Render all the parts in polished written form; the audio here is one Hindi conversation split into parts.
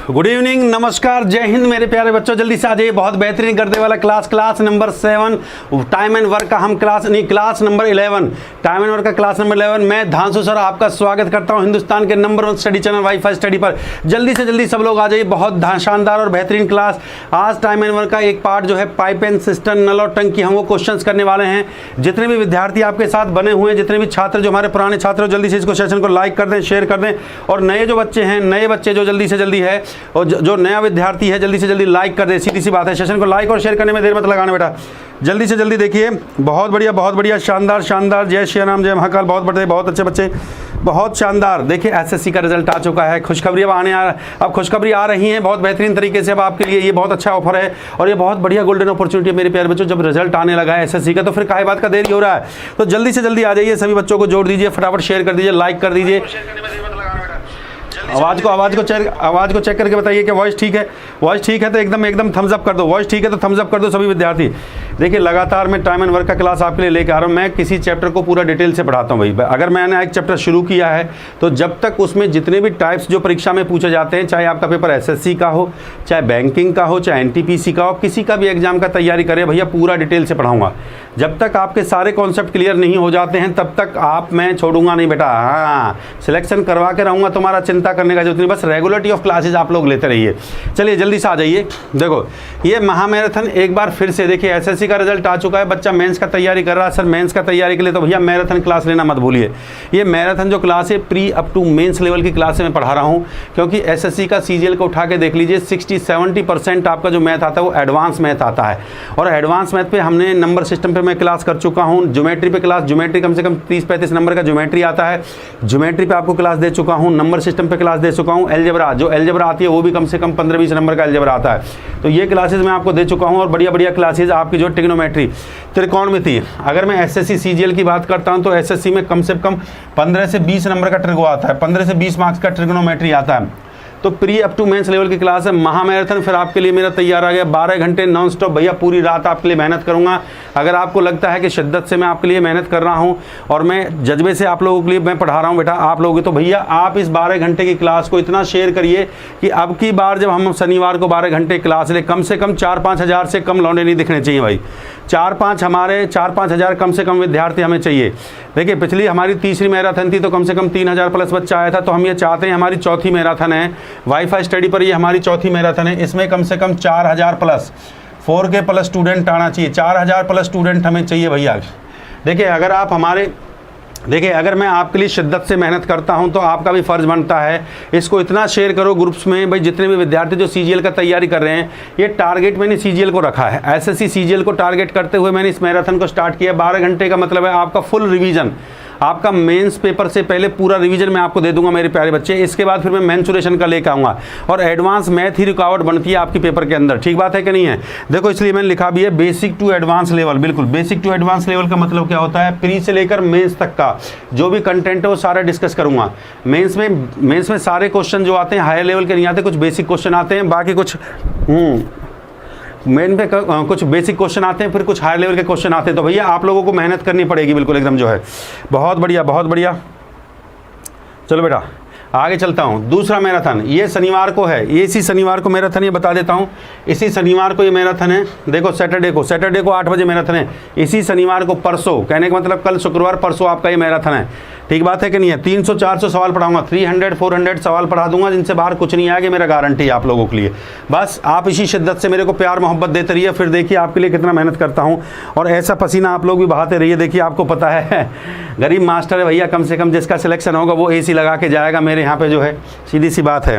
गुड इवनिंग, नमस्कार, जय हिंद मेरे प्यारे बच्चों। जल्दी से आ जाइए, बहुत बेहतरीन करने वाला class number 7 time and work का हम class number 11 time and work का क्लास नंबर 11। मैं धांसू सर आपका स्वागत करता हूं हिंदुस्तान के number 1 study channel wifi study पर। जल्दी से जल्दी सब लोग आ जाइए, बहुत शानदार और बेहतरीन क्लास। आज टाइम एंड वर्क का एक पार्ट जो है पाइप एंड सिस्टम, नल और टंकी, हम वो क्वेश्चंस करने वाले हैं। जितने भी विद्यार्थी आपके साथ बने हुए हैं, जितने भी छात्र जो हमारे पुराने छात्र हो, जल्दी से इसको सेशन को लाइक कर दें, शेयर कर दें। और नए जो बच्चे हैं, नए बच्चे जो जल्दी से जल्दी है, और जो नया विद्यार्थी है जल्दी से जल्दी लाइक कर दे। सीधी सी बात है, सेशन को लाइक और शेयर करने में देर मत लगाना बेटा, जल्दी से जल्दी देखिए। बहुत बढ़िया, शानदार शानदार, जय श्री राम, जय महाकाल। बहुत अच्छे बच्चे, बहुत शानदार। देखिए एसएससी का रिजल्ट आ चुका है, खुशखबरी अब खुशखबरी आ रही है बहुत बेहतरीन तरीके से। अब आपके लिए ये बहुत अच्छा ऑफर है और ये बहुत बढ़िया गोल्डन अपॉर्चुनिटी है मेरे प्यारे बच्चों। जब रिजल्ट आने लगा है एसएससी का, तो फिर काहे बात का देरी हो रहा है। तो जल्दी से जल्दी आ जाइए, सभी बच्चों को जोड़ दीजिए, फटाफट शेयर कर दीजिए, लाइक कर दीजिए। आवाज़ को चेक करके बताइए कि वॉइस ठीक है। वॉइस ठीक है तो एकदम थम्स अप कर दो। वॉइस ठीक है तो थम्स अप कर दो सभी विद्यार्थी। देखिए लगातार मैं टाइम एंड वर्क का क्लास आपके लिए लेकर आ रहा हूँ। मैं किसी चैप्टर को पूरा डिटेल से पढ़ाता हूँ भाई। अगर मैंने एक चैप्टर शुरू किया है तो जब तक उसमें जितने भी टाइप्स जो परीक्षा में पूछे जाते हैं, चाहे आपका पेपर एसएससी का हो, चाहे बैंकिंग का हो, चाहे एनटीपीसी का हो, किसी का भी एग्जाम का तैयारी करें भैया, पूरा डिटेल से पढ़ाऊंगा। जब तक आपके सारे कॉन्सेप्ट क्लियर नहीं हो जाते हैं तब तक आप मैं छोड़ूंगा नहीं बेटा। हाँ, सिलेक्शन करवा के रहूँगा, तुम्हारा चिंता करने का जरूरत नहीं, बस रेगुलरिटी ऑफ क्लासेज आप लोग लेते रहिए। चलिए जल्दी से आ जाइए। देखो ये महामैराथन एक बार फिर से, देखिए एसएससी का रिजल्ट आ चुका है, बच्चा मेंस का तैयारी कर रहा है। सर मेंस का तैयारी के लिए तो भैया मैराथन क्लास लेना मत भूलिए। ये मैराथन जो क्लास है pre up to mains level की क्लास में पढ़ा रहा हूँ, क्योंकि एसएससी का सीजीएल को उठा के देख लीजिए, 60-70% आपका जो मैथ आता है वो एडवांस मैथ आता है। और एडवांस मैथ पे हमने नंबर सिस्टम पे मैं क्लास कर चुका हूँ। ज्योमेट्री पे क्लास, ज्योमेट्री कम से कम 30-35 नंबर का ज्योमेट्री आता है, ज्योमेट्री पे आपको क्लास दे चुका हूँ। नंबर सिस्टम पे क्लास दे चुका हूँ। एलजेब्रा, जो एलजेब्रा आती है वो भी कम से कम 15-20 नंबर का एलजेब्रा आता है, तो ये क्लासेस मैं आपको दे चुका हूँ। और बढ़िया क्लासेस आपकी जो ट्रिग्नोमेट्री, त्रिकोणमिति, अगर मैं एसएससी सीजीएल की बात करता हूँ तो एसएससी में कम से कम 15 से 20 नंबर का ट्रिगो आता है, 15 से 20 मार्क्स का ट्रिग्नोमेट्री आता है। तो pre up to mains level की क्लास है। महामैराथन फिर आपके लिए मेरा तैयार आ गया, 12 घंटे नॉन स्टॉप भैया, पूरी रात आपके लिए मेहनत करूंगा। अगर आपको लगता है कि शिद्दत से मैं आपके लिए मेहनत कर रहा हूं और मैं जज्बे से आप लोगों के लिए मैं पढ़ा रहा हूं बेटा आप लोग, तो भैया आप इस 12 घंटे की क्लास को इतना शेयर करिए कि अब की बार जब हम शनिवार को 12 घंटे क्लास ले, कम से कम 4-5 हज़ार से कम लौंडे नहीं दिखने चाहिए भाई। 4-5 हज़ार कम से कम विद्यार्थी हमें चाहिए। देखिए पिछली हमारी तीसरी मैराथन थी तो कम से कम 3,000 प्लस बच्चा आया था, तो हम ये चाहते हैं, हमारी चौथी मैराथन है वाईफाई स्टडी पर, ये हमारी चौथी मैराथन है, इसमें कम से कम 4,000 प्लस 4K प्लस स्टूडेंट आना चाहिए। 4,000 प्लस स्टूडेंट हमें चाहिए भैया। देखिए अगर मैं आपके लिए शिद्दत से मेहनत करता हूं तो आपका भी फ़र्ज़ बनता है इसको इतना शेयर करो ग्रुप्स में भाई। जितने भी विद्यार्थी जो सीजीएल का तैयारी कर रहे हैं, ये टारगेट मैंने सीजीएल को रखा है, एसएससी सीजीएल को टारगेट करते हुए मैंने इस मैराथन को स्टार्ट किया। 12 घंटे का मतलब है आपका फुल रिवीजन, आपका मेंस पेपर से पहले पूरा रिवीजन मैं आपको दे दूंगा मेरे प्यारे बच्चे। इसके बाद फिर मैं मेंसुरेशन का लेकर आऊँगा, और एडवांस मैथ ही रुकावट बनती है आपकी पेपर के अंदर, ठीक बात है कि नहीं है। देखो इसलिए मैंने लिखा भी है बेसिक टू एडवांस लेवल। बिल्कुल बेसिक टू एडवांस लेवल का मतलब क्या होता है, प्री से लेकर मेंस तक का जो भी कंटेंट है वो सारा डिस्कस करूँगा। मेंस में सारे क्वेश्चन जो आते हैं हायर लेवल के नहीं आते, कुछ बेसिक क्वेश्चन आते हैं, बाकी कुछ मेन पे कुछ बेसिक क्वेश्चन आते हैं, फिर कुछ हायर लेवल के क्वेश्चन आते हैं। तो भैया आप लोगों को मेहनत करनी पड़ेगी बिल्कुल एकदम जो है। बहुत बढ़िया। चलो बेटा आगे चलता हूँ। दूसरा मैराथन ये शनिवार को है, ये इसी शनिवार को मैराथन, ये बता देता हूँ, इसी शनिवार को ये मैराथन है। देखो सैटरडे को 8 बजे मैराथन है, इसी शनिवार को, परसों, कहने का मतलब कल शुक्रवार, परसों आपका ये मैराथन है, ठीक बात है कि नहीं है। 300-400 सवाल पढ़ाऊंगा, 300-400 सवाल पढ़ा दूंगा, जिनसे बाहर कुछ नहीं आएगा, मेरा गारंटी है आप लोगों के लिए। बस आप इसी शिद्दत से मेरे को प्यार मोहब्बत देते रहिए, फिर देखिए आपके लिए कितना मेहनत करता हूँ। और ऐसा पसीना आप लोग भी बहाते रहिए। देखिए आपको पता है गरीब मास्टर है भैया, कम से कम जिसका सिलेक्शन होगा वो एसी लगा के जाएगा मेरे यहाँ पे जो है, सीधी सी बात है।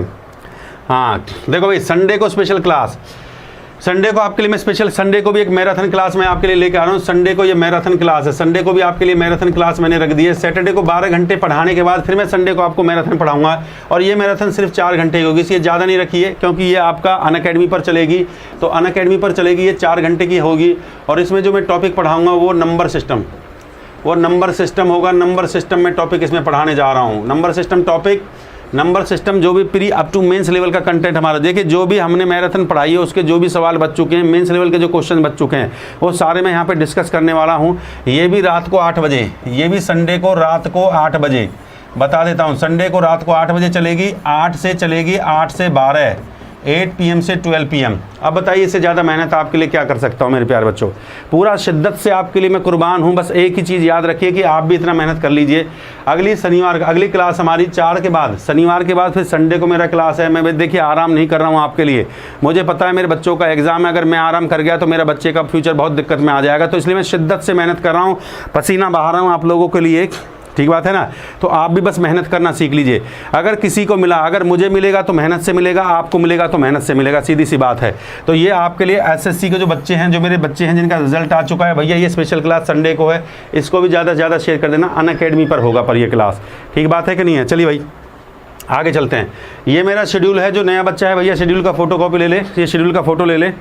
हाँ देखो भाई, संडे को स्पेशल क्लास, संडे को आपके लिए मैं स्पेशल, संडे को भी एक मैराथन क्लास मैं आपके लिए लेकर आ रहा हूँ। संडे को ये मैराथन क्लास है, संडे को भी आपके लिए मैराथन क्लास मैंने रख दी है। सैटरडे को 12 घंटे पढ़ाने के बाद फिर मैं संडे को आपको मैराथन पढ़ाऊंगा, और ये मैराथन सिर्फ 4 घंटे की होगी, इसलिए ज़्यादा नहीं रखी है, क्योंकि ये आपका अनअकैडमी पर चलेगी। तो अनअकैडमी पर चलेगी, ये 4 घंटे की होगी। और इसमें जो मैं टॉपिक पढ़ाऊँगा वो नंबर सिस्टम होगा। नंबर सिस्टम में टॉपिक इसमें पढ़ाने जा रहा हूँ। नंबर सिस्टम जो भी pre up to mains level का कंटेंट हमारा, देखिए जो भी हमने मैराथन पढ़ाई है उसके जो भी सवाल बच चुके हैं, मेंस लेवल के जो क्वेश्चन बच चुके हैं, वो सारे मैं यहाँ पे डिस्कस करने वाला हूँ। ये भी रात को 8 बजे, ये भी संडे को रात को 8 बजे बता देता हूँ। संडे को रात को 8 बजे चलेगी, 8 से चलेगी 8 से 12, 8 PM से 12 PM। अब बताइए इससे ज़्यादा मेहनत आपके लिए क्या कर सकता हूँ मेरे प्यारे बच्चों। पूरा शिद्दत से आपके लिए मैं कुर्बान हूँ। बस एक ही चीज़ याद रखिए कि आप भी इतना मेहनत कर लीजिए। अगली क्लास हमारी 4 के बाद, शनिवार के बाद फिर संडे को मेरा क्लास है। मैं देखिए आराम नहीं कर रहा हूँ आपके लिए, मुझे पता है मेरे बच्चों का एग्ज़ाम है। अगर मैं आराम कर गया तो मेरा बच्चे का फ्यूचर बहुत दिक्कत में आ जाएगा। तो इसलिए मैं शिद्दत से मेहनत कर रहा हूँ, पसीना बहा रहा हूँ आप लोगों के लिए। ठीक बात है ना। तो आप भी बस मेहनत करना सीख लीजिए। अगर किसी को मिला, अगर मुझे मिलेगा तो मेहनत से मिलेगा, आपको मिलेगा तो मेहनत से मिलेगा, सीधी सी बात है। तो ये आपके लिए एसएससी के जो बच्चे हैं, जो मेरे बच्चे हैं जिनका रिजल्ट आ चुका है, भैया ये स्पेशल क्लास संडे को है, इसको भी ज़्यादा से ज़्यादा शेयर कर देना। अनअकैडमी पर होगा पर ये क्लास, ठीक बात है कि नहीं है। चलिए भाई आगे चलते हैं। ये मेरा शेड्यूल है। जो नया बच्चा है भैया शेड्यूल का फोटो कॉपी ले ले, ये शेड्यूल का फोटो ले ले।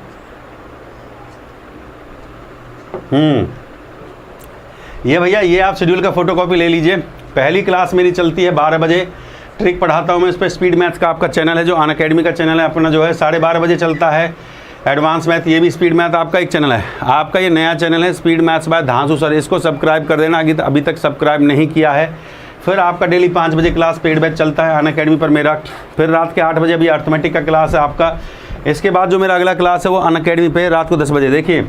ये भैया ये आप शेड्यूल का फोटोकॉपी ले लीजिए। पहली क्लास मेरी चलती है 12 बजे, ट्रिक पढ़ाता हूँ मैं इस पर। स्पीड मैथ्स का आपका चैनल है जो अनअकैडमी का चैनल है अपना, जो है 12:30 बजे चलता है। एडवांस मैथ, ये भी स्पीड मैथ आपका एक चैनल है। आपका ये नया चैनल है स्पीड मैथ्स बाय धांसू सर, इसको सब्सक्राइब कर देना अभी तक सब्सक्राइब नहीं किया है। फिर आपका डेली 5 बजे क्लास पेड बैच चलता है अनअकैडमी पर मेरा। फिर रात के 8 बजे अभी अर्थमेटिक का क्लास है आपका। इसके बाद जो मेरा अगला क्लास है वो अनअकैडमी पे रात को 10 बजे। देखिए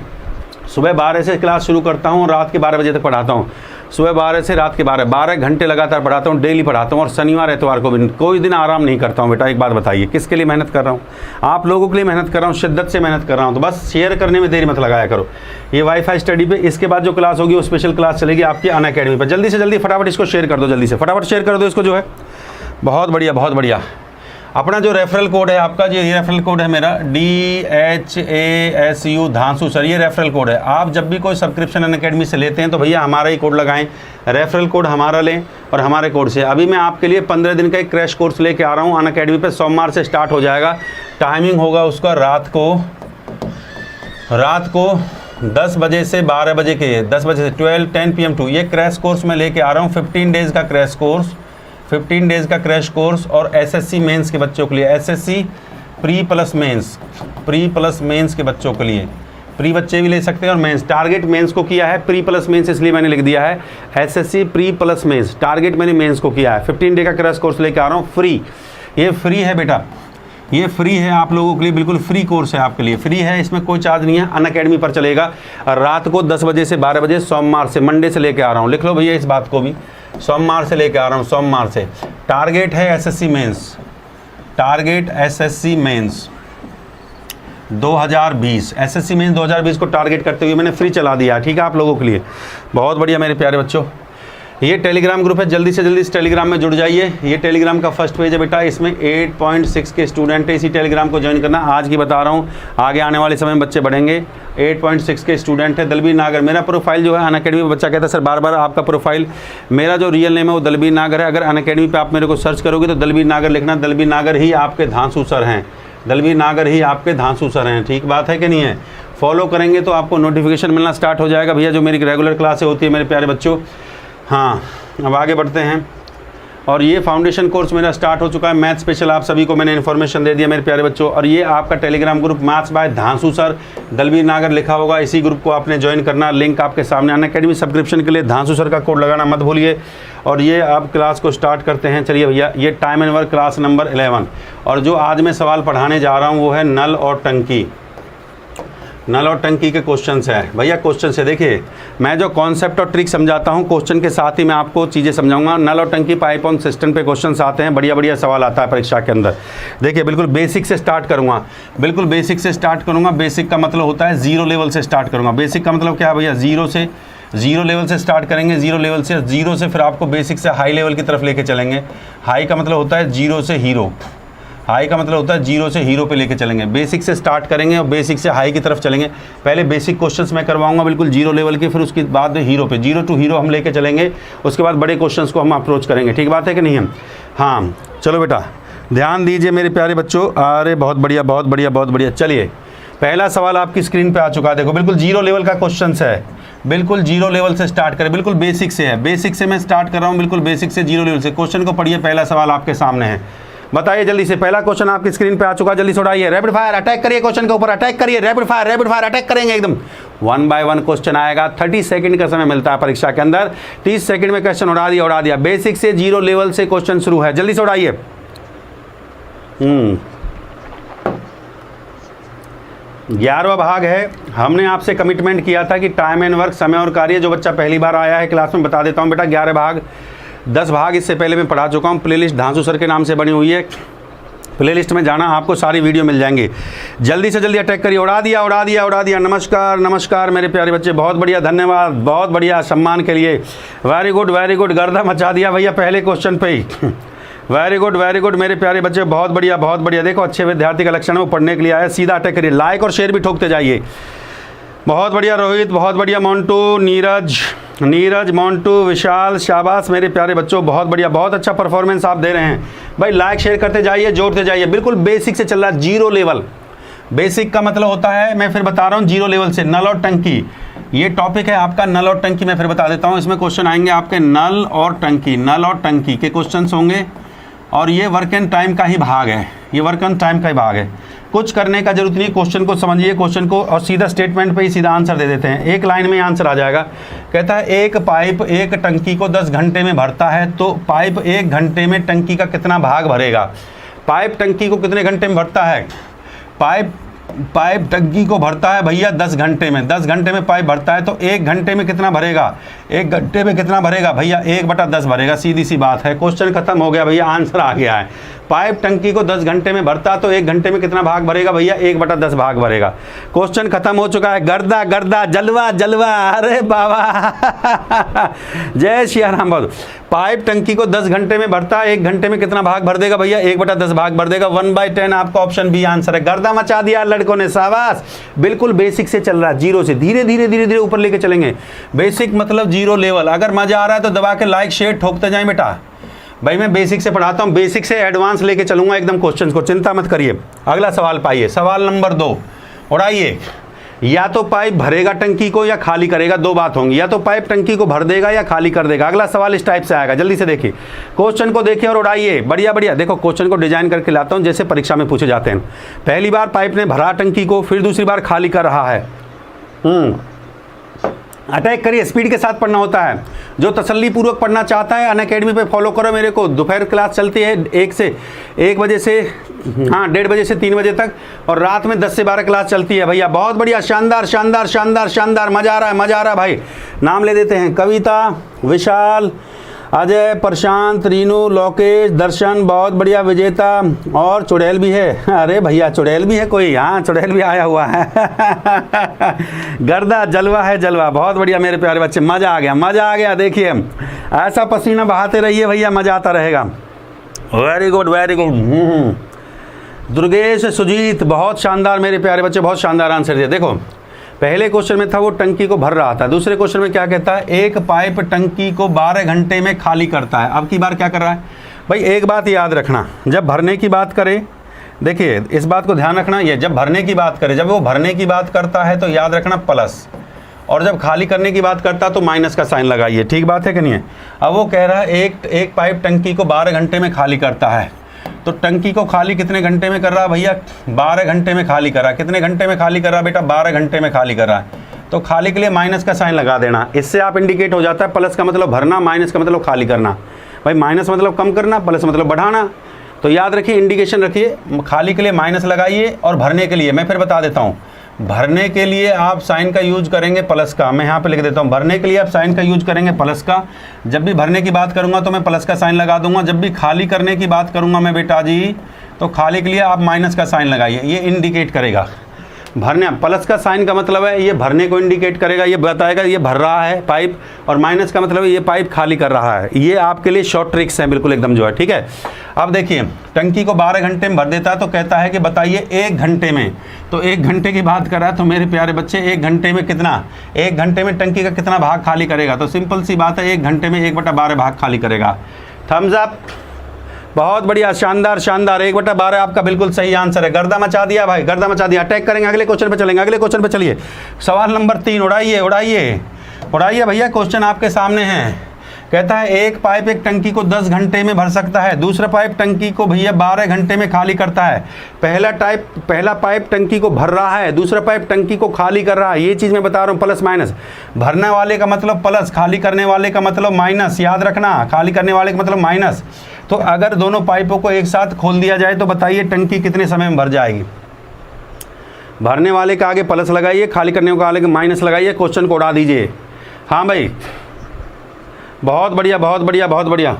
सुबह 12 से क्लास शुरू करता हूँ, रात के 12 बजे तक पढ़ाता हूँ। सुबह 12 से रात के 12 घंटे लगातार पढ़ाता हूँ, डेली पढ़ाता हूँ। और शनिवार एतवार को भी कोई दिन आराम नहीं करता हूँ। बेटा एक बात बताइए, किसके लिए मेहनत कर रहा हूँ? आप लोगों के लिए मेहनत कर रहा हूँ, शिद्दत से मेहनत कर रहा हूँ। तो बस शेयर करने में देरी मत लगाया करो। ये वाईफाई स्टडी पे इसके बाद जो क्लास होगी वो स्पेशल क्लास चलेगी आपकी अनअकैडमी पर। जल्दी से जल्दी फटाफट इसको शेयर कर दो, जल्दी से फटाफट शेयर कर दो इसको, जो है बहुत बढ़िया बहुत बढ़िया। अपना जो रेफरल कोड है आपका, जो ये रेफरल कोड है मेरा DHASU धांसू सर, ये रेफरल कोड है। आप जब भी कोई सब्सक्रिप्शन अनअकैडमी से लेते हैं तो भैया हमारा ही कोड लगाएं, रेफरल कोड हमारा लें और हमारे कोड से। अभी मैं आपके लिए 15 दिन का एक क्रैश कोर्स लेके आ रहा हूँ अनअकैडमी पे। सोमवार से स्टार्ट हो जाएगा। टाइमिंग होगा उसका रात को 10 बजे से 12 बजे के, 10 बजे से 10 PM टू। ये क्रैश कोर्स मैं लेके आ रहा हूँ 15 डेज़ का क्रैश कोर्स, 15 डेज़ का क्रैश कोर्स। और एसएससी मेंस के बच्चों के लिए, एसएससी प्री प्लस मेंस के बच्चों के लिए। प्री बच्चे भी ले सकते हैं और मेंस। टारगेट मेंस को किया है, प्री प्लस मेंस इसलिए मैंने लिख दिया है SSC pre plus mains. Target मैंने मेंस को किया है। 15 डे का क्रैश कोर्स लेके आ रहा हूँ फ्री। ये फ्री है बेटा, ये फ्री है आप लोगों के लिए, बिल्कुल फ्री कोर्स है आपके लिए, फ्री है, इसमें कोई चार्ज नहीं है। अनअकैडमी पर चलेगा रात को 10 बजे से 12 बजे, सोमवार से, मंडे से लेके आ रहा हूँ। लिख लो भैया इस बात को भी, सोमवार से लेके आ रहा हूँ, सोमवार से। टारगेट है SSC mains, target SSC mains 2020, SSC mains 2020 को टारगेट करते हुए मैंने फ्री चला दिया, ठीक है आप लोगों के लिए। बहुत बढ़िया मेरे प्यारे बच्चों। ये टेलीग्राम ग्रुप है, जल्दी से जल्दी इस टेलीग्राम में जुड़ जाइए। ये टेलीग्राम का फर्स्ट पेज है बेटा, इसमें 8.6 के स्टूडेंट है। इसी टेलीग्राम को ज्वाइन करना, आज की बता रहा हूँ, आगे आने वाले समय में बच्चे बढ़ेंगे। 8.6 के स्टूडेंट है। दलबीर नागर मेरा प्रोफाइल जो है अनअकैडमी में। बच्चा कहता है सर बार बार आपका प्रोफाइल, मेरा जो रियल नेम है वो दलबीर नागर है। अगर अनअकैडमी पर आप मेरे को सर्च करोगे तो दलबीर नागर लिखना, दलबीर नागर ही आपके धांसू सर हैं, दलबीर नागर ही आपके धांसू सर हैं, ठीक बात है कि नहीं है। फॉलो करेंगे तो आपको नोटिफिकेशन मिलना स्टार्ट हो जाएगा भैया, जो मेरी रेगुलर क्लासें होती है मेरे प्यारे बच्चों। हाँ अब आगे बढ़ते हैं। और ये फाउंडेशन कोर्स मेरा स्टार्ट हो चुका है, मैथ स्पेशल। आप सभी को मैंने इन्फॉर्मेशन दे दिया मेरे प्यारे बच्चों। और ये आपका टेलीग्राम ग्रुप मैथ्स बाय धांसू सर, दलबीर नागर लिखा होगा, इसी ग्रुप को आपने ज्वाइन करना। लिंक आपके सामने। अनअकैडमी सब्सक्रिप्शन के लिए धांसू सर का कोड लगाना मत भूलिए। और ये अब क्लास को स्टार्ट करते हैं। चलिए भैया, ये time and work class number 11। और जो आज मैं सवाल पढ़ाने जा रहा हूँ वो है नल और टंकी। नल और टंकी के क्वेश्चंस है भैया। क्वेश्चन से देखिए, मैं जो कॉन्सेप्ट और ट्रिक समझाता हूँ, क्वेश्चन के साथ ही मैं आपको चीज़ें समझाऊंगा। नल और टंकी पाइप ऑन सिस्टम पे क्वेश्चंस आते हैं, बढ़िया बढ़िया सवाल आता है परीक्षा के अंदर। देखिए बिल्कुल बेसिक से स्टार्ट करूँगा, बिल्कुल बेसिक से स्टार्ट करूँगा। बेसिक का मतलब होता है जीरो लेवल से स्टार्ट करूँगा। बेसिक का मतलब क्या है भैया, जीरो लेवल से स्टार्ट करेंगे। जीरो से फिर आपको बेसिक से हाई लेवल की तरफ लेके चलेंगे। हाई का मतलब होता है जीरो से हीरो, हाई का मतलब होता है जीरो से हीरो पे लेके चलेंगे। बेसिक से स्टार्ट करेंगे और बेसिक से हाई की तरफ चलेंगे। पहले बेसिक क्वेश्चंस मैं करवाऊंगा बिल्कुल जीरो लेवल के, फिर उसके बाद हीरो पे, जीरो टू हीरो हम लेके चलेंगे। उसके बाद बड़े क्वेश्चंस को हम अप्रोच करेंगे, ठीक बात है कि नहीं हम। हाँ चलो बेटा ध्यान दीजिए मेरे प्यारे बच्चों। अरे बहुत बढ़िया बहुत बढ़िया बहुत बढ़िया। चलिए पहला सवाल आपकी स्क्रीन पर आ चुका है, देखो बिल्कुल जीरो लेवल का क्वेश्चन है। बिल्कुल जीरो लेवल से स्टार्ट करें, बिल्कुल बेसिक से है। बेसिक से मैं स्टार्ट कर रहा हूँ, बिल्कुल बेसिक से जीरो लेवल से। क्वेश्चन को पढ़िए, पहला सवाल आपके सामने है, बताइए जल्दी से। पहला क्वेश्चन आपकी स्क्रीन पे आ चुका है, जल्दी से उठाइए। रैपिड फायर अटैक करिए, क्वेश्चन के ऊपर अटैक करिए। रैपिड फायर अटैक करेंगे एकदम। 1 बाय 1 क्वेश्चन आएगा। 30 सेकंड का समय मिलता है परीक्षा के अंदर। 30 सेकंड में क्वेश्चन उड़ा दिया। बेसिक से जीरो लेवल से क्वेश्चन शुरू है, जल्दी से उड़ाइए। 11वां भाग है। हमने आपसे कमिटमेंट किया था कि टाइम एंड वर्क, समय और कार्य, जो बच्चा पहली बार आया है क्लास में बता देता हूँ बेटा, 11 भाग 10 भाग इससे पहले मैं पढ़ा चुका हूँ। प्लेलिस्ट धांसू सर के नाम से बनी हुई है, प्लेलिस्ट में जाना, आपको सारी वीडियो मिल जाएंगी। जल्दी से जल्दी अटैक करिए। उड़ा दिया उड़ा दिया उड़ा दिया। नमस्कार नमस्कार मेरे प्यारे बच्चे, बहुत बढ़िया, धन्यवाद, बहुत बढ़िया, सम्मान के लिए, वेरी गुड, गर्दा मचा दिया भैया पहले क्वेश्चन पे ही। वेरी गुड मेरे प्यारे बच्चे, बहुत बढ़िया बहुत बढ़िया। देखो अच्छे विद्यार्थी का लक्षण है, वो पढ़ने के लिए आया। सीधा अटैक करिए, लाइक और शेयर भी ठोकते जाइए। बहुत बढ़िया रोहित, बहुत बढ़िया मोन्टू, नीरज मोन्टू, विशाल, शाबाश मेरे प्यारे बच्चों, बहुत बढ़िया, बहुत अच्छा परफॉर्मेंस आप दे रहे हैं भाई। लाइक शेयर करते जाइए, जोड़ते जाइए। बिल्कुल बेसिक से चल रहा है, जीरो लेवल। बेसिक का मतलब होता है, मैं फिर बता रहा हूँ, जीरो लेवल से। नल और टंकी, ये टॉपिक है आपका नल और टंकी। मैं फिर बता देता हूँ, इसमें क्वेश्चन आएंगे आपके नल और टंकी के क्वेश्चन होंगे। और ये वर्क एंड टाइम का ही भाग है, ये वर्क एंड टाइम का ही भाग है। कुछ करने का जरूरत नहीं, क्वेश्चन को समझिए, क्वेश्चन को, और सीधा स्टेटमेंट पे ही सीधा आंसर दे देते हैं। एक लाइन में आंसर आ जाएगा। कहता है एक पाइप एक टंकी को 10 घंटे में भरता है, तो पाइप 1 घंटे में टंकी का कितना भाग भरेगा। पाइप टंकी को कितने घंटे में भरता है? पाइप टंकी को भरता है भैया 10 घंटे में। 10 घंटे में पाइप भरता है, तो 1 घंटे में कितना भरेगा? 1 घंटे में कितना भरेगा भैया? 1/10 भरेगा। सीधी सी बात है, क्वेश्चन खत्म हो गया भैया, आंसर आ गया है। पाइप टंकी को 10 घंटे में भरता, तो 1 घंटे में कितना भाग भरेगा भैया? 1/10 भाग भरेगा। क्वेश्चन खत्म हो चुका है। गर्दा गर्दा, जलवा जलवा, अरे बाबा जय श्री राम। बहुत। पाइप टंकी को 10 घंटे में भरता है, 1 घंटे में कितना भाग भर देगा भैया? 1/10 भाग भर देगा। 1/10 आपका ऑप्शन बी आंसर है। गर्दा मचा दिया लड़कों ने, शाबाश। बिल्कुल बेसिक से चल रहा है, जीरो से धीरे धीरे ऊपर लेके चलेंगे। बेसिक मतलब जीरो लेवल। अगर मजा आ रहा है तो दबा के लाइक शेयर ठोकते जाएं बेटा। भाई मैं बेसिक से पढ़ाता हूँ, बेसिक से एडवांस लेके चलूंगा एकदम क्वेश्चन को, चिंता मत करिए। अगला सवाल पाइए, सवाल नंबर 2 उड़ाइए। या तो पाइप भरेगा टंकी को या खाली करेगा, दो बात होंगी, या तो पाइप टंकी को भर देगा या खाली कर देगा। अगला सवाल इस टाइप से आएगा, जल्दी से देखिए, क्वेश्चन को देखिए और उड़ाइए। बढ़िया बढ़िया। देखो क्वेश्चन को डिजाइन करके लाता हूँ जैसे परीक्षा में पूछे जाते हैं। पहली बार पाइप ने भरा टंकी को, फिर दूसरी बार खाली कर रहा है। अटैक करिए, स्पीड के साथ पढ़ना होता है। जो तसल्ली पूर्वक पढ़ना चाहता है अनअकैडमी पे फॉलो करो मेरे को। दोपहर क्लास चलती है 1 बजे से 1:30 बजे से 3 बजे तक, और रात में 10 से 12 क्लास चलती है भैया। बहुत बढ़िया, शानदार शानदार शानदार शानदार, मजा आ रहा है मजा आ रहा है भाई। नाम ले देते हैं, कविता, विशाल, अजय, प्रशांत, रीनू, लोकेश, दर्शन, बहुत बढ़िया, विजेता, और चुड़ैल भी है। अरे भैया चुड़ैल भी है कोई? हाँ चुड़ैल भी आया हुआ है। गर्दा, जलवा है जलवा। बहुत बढ़िया मेरे प्यारे बच्चे, मज़ा आ गया मज़ा आ गया। देखिए ऐसा पसीना बहाते रहिए भैया, मज़ा आता रहेगा। Very good very good. Durgesh, Sujeet, बहुत शानदार मेरे प्यारे बच्चे, बहुत शानदार आंसर दिया। देखो पहले क्वेश्चन में था वो टंकी को भर रहा था, दूसरे क्वेश्चन में क्या कहता है? एक पाइप टंकी को 12 घंटे में खाली करता है। अब की बार क्या कर रहा है भाई? एक बात याद रखना, जब भरने की बात करें, देखिए इस बात को ध्यान रखना, ये जब भरने की बात करे, जब वो भरने की बात करता है तो याद रखना प्लस, और जब खाली करने की बात करता तो माइनस का साइन लगाइए। ठीक बात है कि नहीं है? अब वो कह रहा है एक पाइप टंकी को 12 घंटे में खाली करता है, तो टंकी को खाली कितने घंटे में कर रहा है भैया? 12 घंटे में खाली कर रहा है। कितने घंटे में खाली कर रहा है बेटा? 12 घंटे में खाली कर रहा है। तो खाली के लिए माइनस का साइन लगा देना, इससे आप इंडिकेट हो जाता है। प्लस का मतलब भरना, माइनस का मतलब खाली करना। भाई माइनस मतलब कम करना, प्लस मतलब बढ़ाना। तो याद रखिए, इंडिकेशन रखिए। खाली के लिए माइनस लगाइए, और भरने के लिए मैं फिर बता देता हूँ, भरने के लिए आप साइन का यूज करेंगे प्लस का। मैं यहाँ पे लिख देता हूँ, भरने के लिए आप साइन का यूज करेंगे प्लस का। जब भी भरने की बात करूँगा तो मैं प्लस का साइन लगा दूंगा। जब भी खाली करने की बात करूँगा मैं बेटा जी, तो खाली के लिए आप माइनस का साइन लगाइए। ये इंडिकेट करेगा भरने। प्लस का साइन का मतलब है ये भरने को इंडिकेट करेगा, ये बताएगा ये भर रहा है पाइप, और माइनस का मतलब है ये पाइप खाली कर रहा है। ये आपके लिए शॉर्ट ट्रिक्स हैं बिल्कुल एकदम जो है, ठीक है। अब देखिए टंकी को 12 घंटे में भर देता है, तो कहता है कि बताइए 1 घंटे में, तो 1 घंटे की बात कर रहा है। तो मेरे प्यारे बच्चे 1 घंटे में कितना, 1 घंटे में टंकी का कितना भाग खाली करेगा? तो सिंपल सी बात है, 1 घंटे में 1/12 भाग खाली करेगा। थम्स अप, बहुत बढ़िया, शानदार शानदार। 1/12 आपका बिल्कुल सही आंसर है। गर्दा मचा दिया भाई, गर्दा मचा दिया। अटैक करेंगे, अगले क्वेश्चन पे चलेंगे, अगले क्वेश्चन पे चलिए। सवाल नंबर 3 उड़ाइए उड़ाइए उड़ाइए भैया। क्वेश्चन आपके सामने है। कहता है एक पाइप एक टंकी को 10 घंटे में भर सकता है, दूसरा पाइप टंकी को भैया 12 घंटे में खाली करता है। पहला पाइप टंकी को भर रहा है, दूसरा पाइप टंकी को खाली कर रहा है। ये चीज़ मैं बता रहा हूँ, प्लस माइनस। भरने वाले का मतलब प्लस, खाली करने वाले का मतलब माइनस। याद रखना, खाली करने वाले का मतलब माइनस। तो अगर दोनों पाइपों को एक साथ खोल दिया जाए तो बताइए टंकी कितने समय में भर जाएगी? भरने वाले के आगे प्लस लगाइए, खाली करने वाले के आगे माइनस लगाइए, क्वेश्चन को उड़ा दीजिए। हाँ भाई, बहुत बढ़िया बहुत बढ़िया बहुत बढ़िया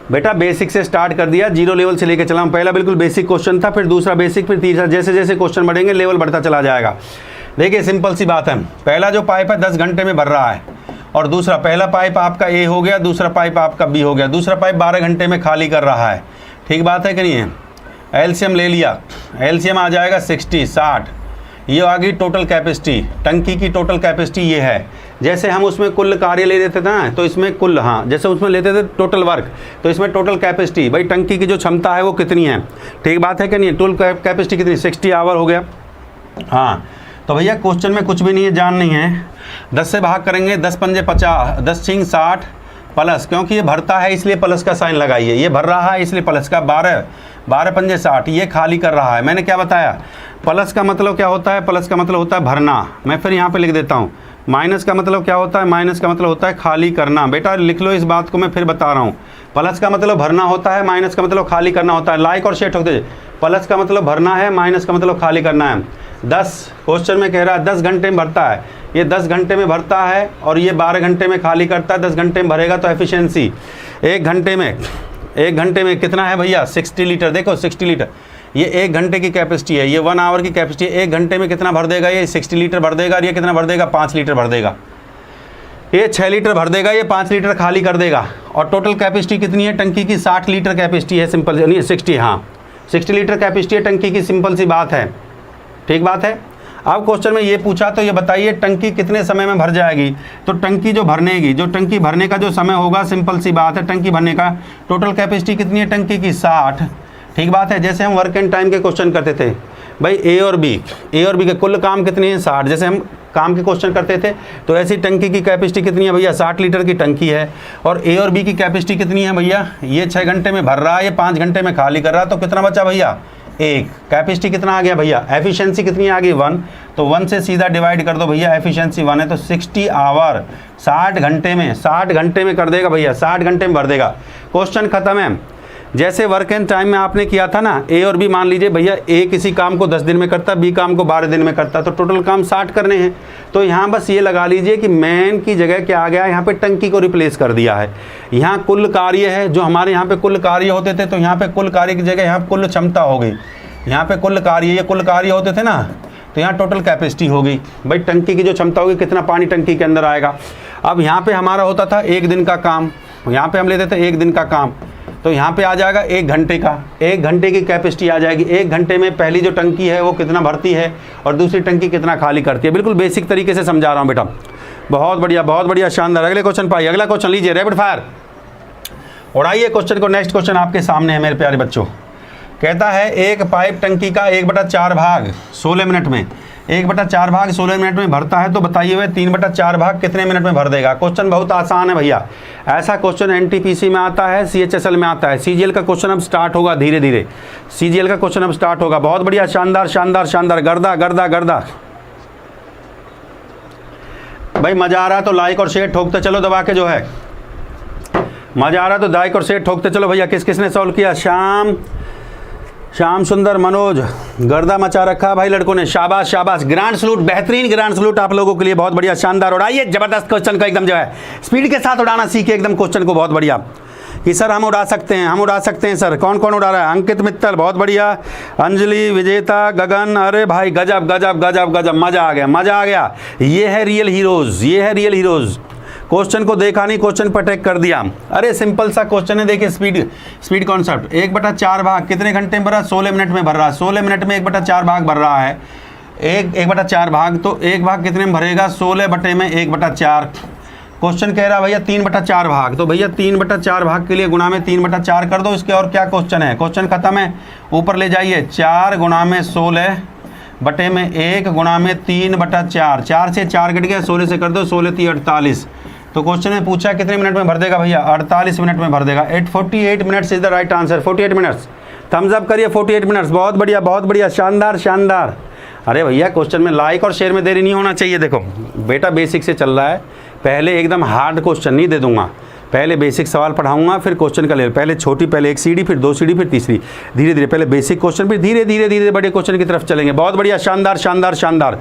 बेटा। बेसिक से स्टार्ट कर दिया, जीरो लेवल से लेकर चला हूँ। पहला बिल्कुल बेसिक क्वेश्चन था, फिर दूसरा बेसिक, फिर तीसरा, जैसे जैसे क्वेश्चन बढ़ेंगे लेवल बढ़ता चला जाएगा। देखिए सिंपल सी बात है, पहला जो पाइप है 10 घंटे में भर रहा है, और दूसरा, पहला पाइप आपका ए हो गया, दूसरा पाइप आपका बी हो गया, दूसरा पाइप 12 घंटे में खाली कर रहा है। ठीक बात है कि नहीं है? एलसीएम ले लिया, एलसीएम आ जाएगा 60। ये आ गई टोटल कैपेसिटी, टंकी की टोटल कैपेसिटी ये है। जैसे हम उसमें कुल कार्य ले लेते थे ना, तो इसमें कुल, हाँ जैसे उसमें लेते थे टोटल वर्क, तो इसमें टोटल कैपेसिटी, भाई टंकी की जो क्षमता है वो कितनी है। ठीक बात है कि नहीं? टोटल कैपेसिटी कितनी, 60 आवर हो गया। हाँ तो भैया क्वेश्चन में कुछ भी नहीं है, जान नहीं है। 10 से भाग करेंगे, 10 पंजे 50, 10 छिंग 60 प्लस, क्योंकि ये भरता है इसलिए प्लस का साइन लगाइए, ये भर रहा है इसलिए प्लस का, 12 पंजे 60, ये खाली कर रहा है। मैंने क्या बताया, प्लस का मतलब क्या होता है, प्लस का मतलब होता है भरना। मैं फिर यहाँ पे लिख देता हूँ, माइनस का मतलब क्या होता है, माइनस का मतलब होता है खाली करना। बेटा लिख लो इस बात को, मैं फिर बता रहा हूँ। प्लस का मतलब भरना होता है, माइनस का मतलब खाली करना होता है। लाइक और शेयर ठोक दीजिए। प्लस का मतलब भरना है, माइनस का मतलब खाली करना है। 10 क्वेश्चन में कह रहा है 10 घंटे में भरता है, ये 10 घंटे में भरता है और ये 12 घंटे में खाली करता है। 10 घंटे में भरेगा तो एफिशिएंसी, एक घंटे में कितना है भैया, 60 लीटर। देखो 60 लीटर, ये 1 घंटे की कैपेसिटी है, ये 1 आवर की कैपेसिटी है। 1 घंटे में कितना भर देगा, ये 60 लीटर भर देगा, और ये कितना भर देगा, 5 लीटर भर देगा। ये 6 लीटर भर देगा, ये 5 लीटर खाली कर देगा। और टोटल कैपेसिटी कितनी है टंकी की, 60 लीटर कैपेसिटी है। सिंपल नहीं, 60, हाँ 60 लीटर कैपेसिटी है टंकी की, सिंपल सी बात है। ठीक बात है। अब क्वेश्चन में ये पूछा तो ये बताइए टंकी कितने समय में भर जाएगी। तो टंकी जो टंकी भरने का जो समय होगा, सिंपल सी बात है, टंकी भरने का टोटल कैपेसिटी कितनी है टंकी की, 60। ठीक बात है। जैसे हम वर्क एंड टाइम के क्वेश्चन करते थे, भाई ए और बी के कुल काम कितनी है, 60। जैसे हम काम के क्वेश्चन करते थे तो ऐसी टंकी की कैपेसिटी कितनी है भैया, 60 लीटर की टंकी है। और ए और बी की कैपेसिटी कितनी है भैया, ये 6 घंटे में भर रहा है, ये 5 घंटे में खाली कर रहा है। तो कितना बचा भैया, 1। कैपेसिटी कितना आ गया भैया, एफिशिएंसी कितनी आ गई, 1। तो 1 से सीधा डिवाइड कर दो भैया, एफिशिएंसी 1 है। तो 60 आवर, 60 घंटे में कर देगा भैया, 60 घंटे में भर देगा। क्वेश्चन खत्म है। जैसे वर्क एंड टाइम में आपने किया था ना, ए और बी, मान लीजिए भैया ए किसी काम को 10 दिन में करता, बी काम को 12 दिन में करता, तो टोटल काम 60 करने हैं। तो यहाँ बस ये लगा लीजिए कि मैन की जगह क्या आ गया, यहाँ पे टंकी को रिप्लेस कर दिया है। यहाँ कुल कार्य है, जो हमारे यहाँ पे कुल कार्य होते थे, तो यहाँ पे कुल कार्य की जगह यहाँ कुल क्षमता हो गई। यहाँ पे कुल कार्य, ये कुल कार्य होते थे ना, तो यहाँ टोटल कैपेसिटी हो गई। भाई टंकी की जो क्षमता होगी, कितना पानी टंकी के अंदर आएगा। अब यहाँ पे हमारा होता था 1 दिन का काम, यहाँ पे हम लेते थे 1 दिन का काम, तो यहाँ पे आ जाएगा 1 घंटे का, 1 घंटे की कैपेसिटी आ जाएगी। 1 घंटे में पहली जो टंकी है वो कितना भरती है और दूसरी टंकी कितना खाली करती है। बिल्कुल बेसिक तरीके से समझा रहा हूँ बेटा। बहुत बढ़िया, शानदार। अगले क्वेश्चन पाइए, अगला क्वेश्चन लीजिए, रैपिड फायर उड़ाइए क्वेश्चन को। नेक्स्ट क्वेश्चन आपके सामने है मेरे प्यारे बच्चों। कहता है एक पाइप टंकी का 1/4 भाग 16 मिनट में, 1/4 भाग 16 मिनट में भरता है, तो बताइए वह 3/4 भाग कितने मिनट में भर देगा। क्वेश्चन बहुत आसान है भैया। ऐसा क्वेश्चन एनटीपीसी में आता है, सीएचएसएल में आता है। सीजीएल का क्वेश्चन अब स्टार्ट होगा धीरे धीरे, सीजीएल का क्वेश्चन अब स्टार्ट होगा। बहुत बढ़िया, शानदार, गर्दा। भाई मजा आ रहा तो लाइक और शेयर ठोकते चलो दबा के, जो है मजा आ रहा तो लाइक और शेयर ठोकते चलो भैया। किसने सॉल्व किया, श्याम सुंदर, मनोज, गर्दा मचा रखा भाई लड़कों ने। शाबाश, ग्रांड सलूट, बेहतरीन ग्रांड सलूट आप लोगों के लिए। बहुत बढ़िया, शानदार। उड़ाइए जबरदस्त क्वेश्चन को, एकदम जो है स्पीड के साथ उड़ाना सीखे एकदम क्वेश्चन को। बहुत बढ़िया कि सर हम उड़ा सकते हैं सर। कौन उड़ा रहा है, अंकित मित्तल, बहुत बढ़िया। अंजलि, विजेता, गगन, अरे भाई गजब, मजा आ गया। ये है रियल हीरोज। क्वेश्चन को देखा नहीं, क्वेश्चन पर अटैक कर दिया। अरे सिंपल सा क्वेश्चन है, देखिए स्पीड कॉन्सेप्ट। 1/4 भाग कितने घंटे में भरा, 16 मिनट में भर रहा है। 16 मिनट में 1/4 भाग भर रहा है। 1/4 भाग, तो 1 भाग कितने में भरेगा, 16 बटे में 1/4। क्वेश्चन कह रहा है भैया 3/4 भाग, तो भैया 3/4 भाग के लिए गुणा में 3/4 कर दो इसके। और क्या क्वेश्चन है, क्वेश्चन खत्म है। ऊपर ले जाइए, 4 गुणा में 16 बटे में 1 गुणा में 3/4। 4 से 4 कट गया, 16 से कर दो, 16 3 48। तो क्वेश्चन में पूछा कितने मिनट में भर देगा भैया, 48 मिनट में भर देगा। 48 minutes is the right answer. 48 minutes, thumbs up करिए। 48 मिनट्स, बहुत बढ़िया, शानदार। अरे भैया क्वेश्चन में लाइक और शेयर में देरी नहीं होना चाहिए। देखो बेटा बेसिक से चल रहा है, पहले एकदम हार्ड क्वेश्चन नहीं दे दूंगा, पहले बेसिक सवाल पढ़ाऊंगा, फिर क्वेश्चन का लेवल, पहले छोटी, पहले 1 सीढ़ी, फिर 2 सीढ़ी, फिर तीसरी, धीरे धीरे पहले बेसिक क्वेश्चन, फिर धीरे धीरे धीरे बड़े क्वेश्चन की तरफ चलेंगे। बहुत बढ़िया, शानदार शानदार शानदार।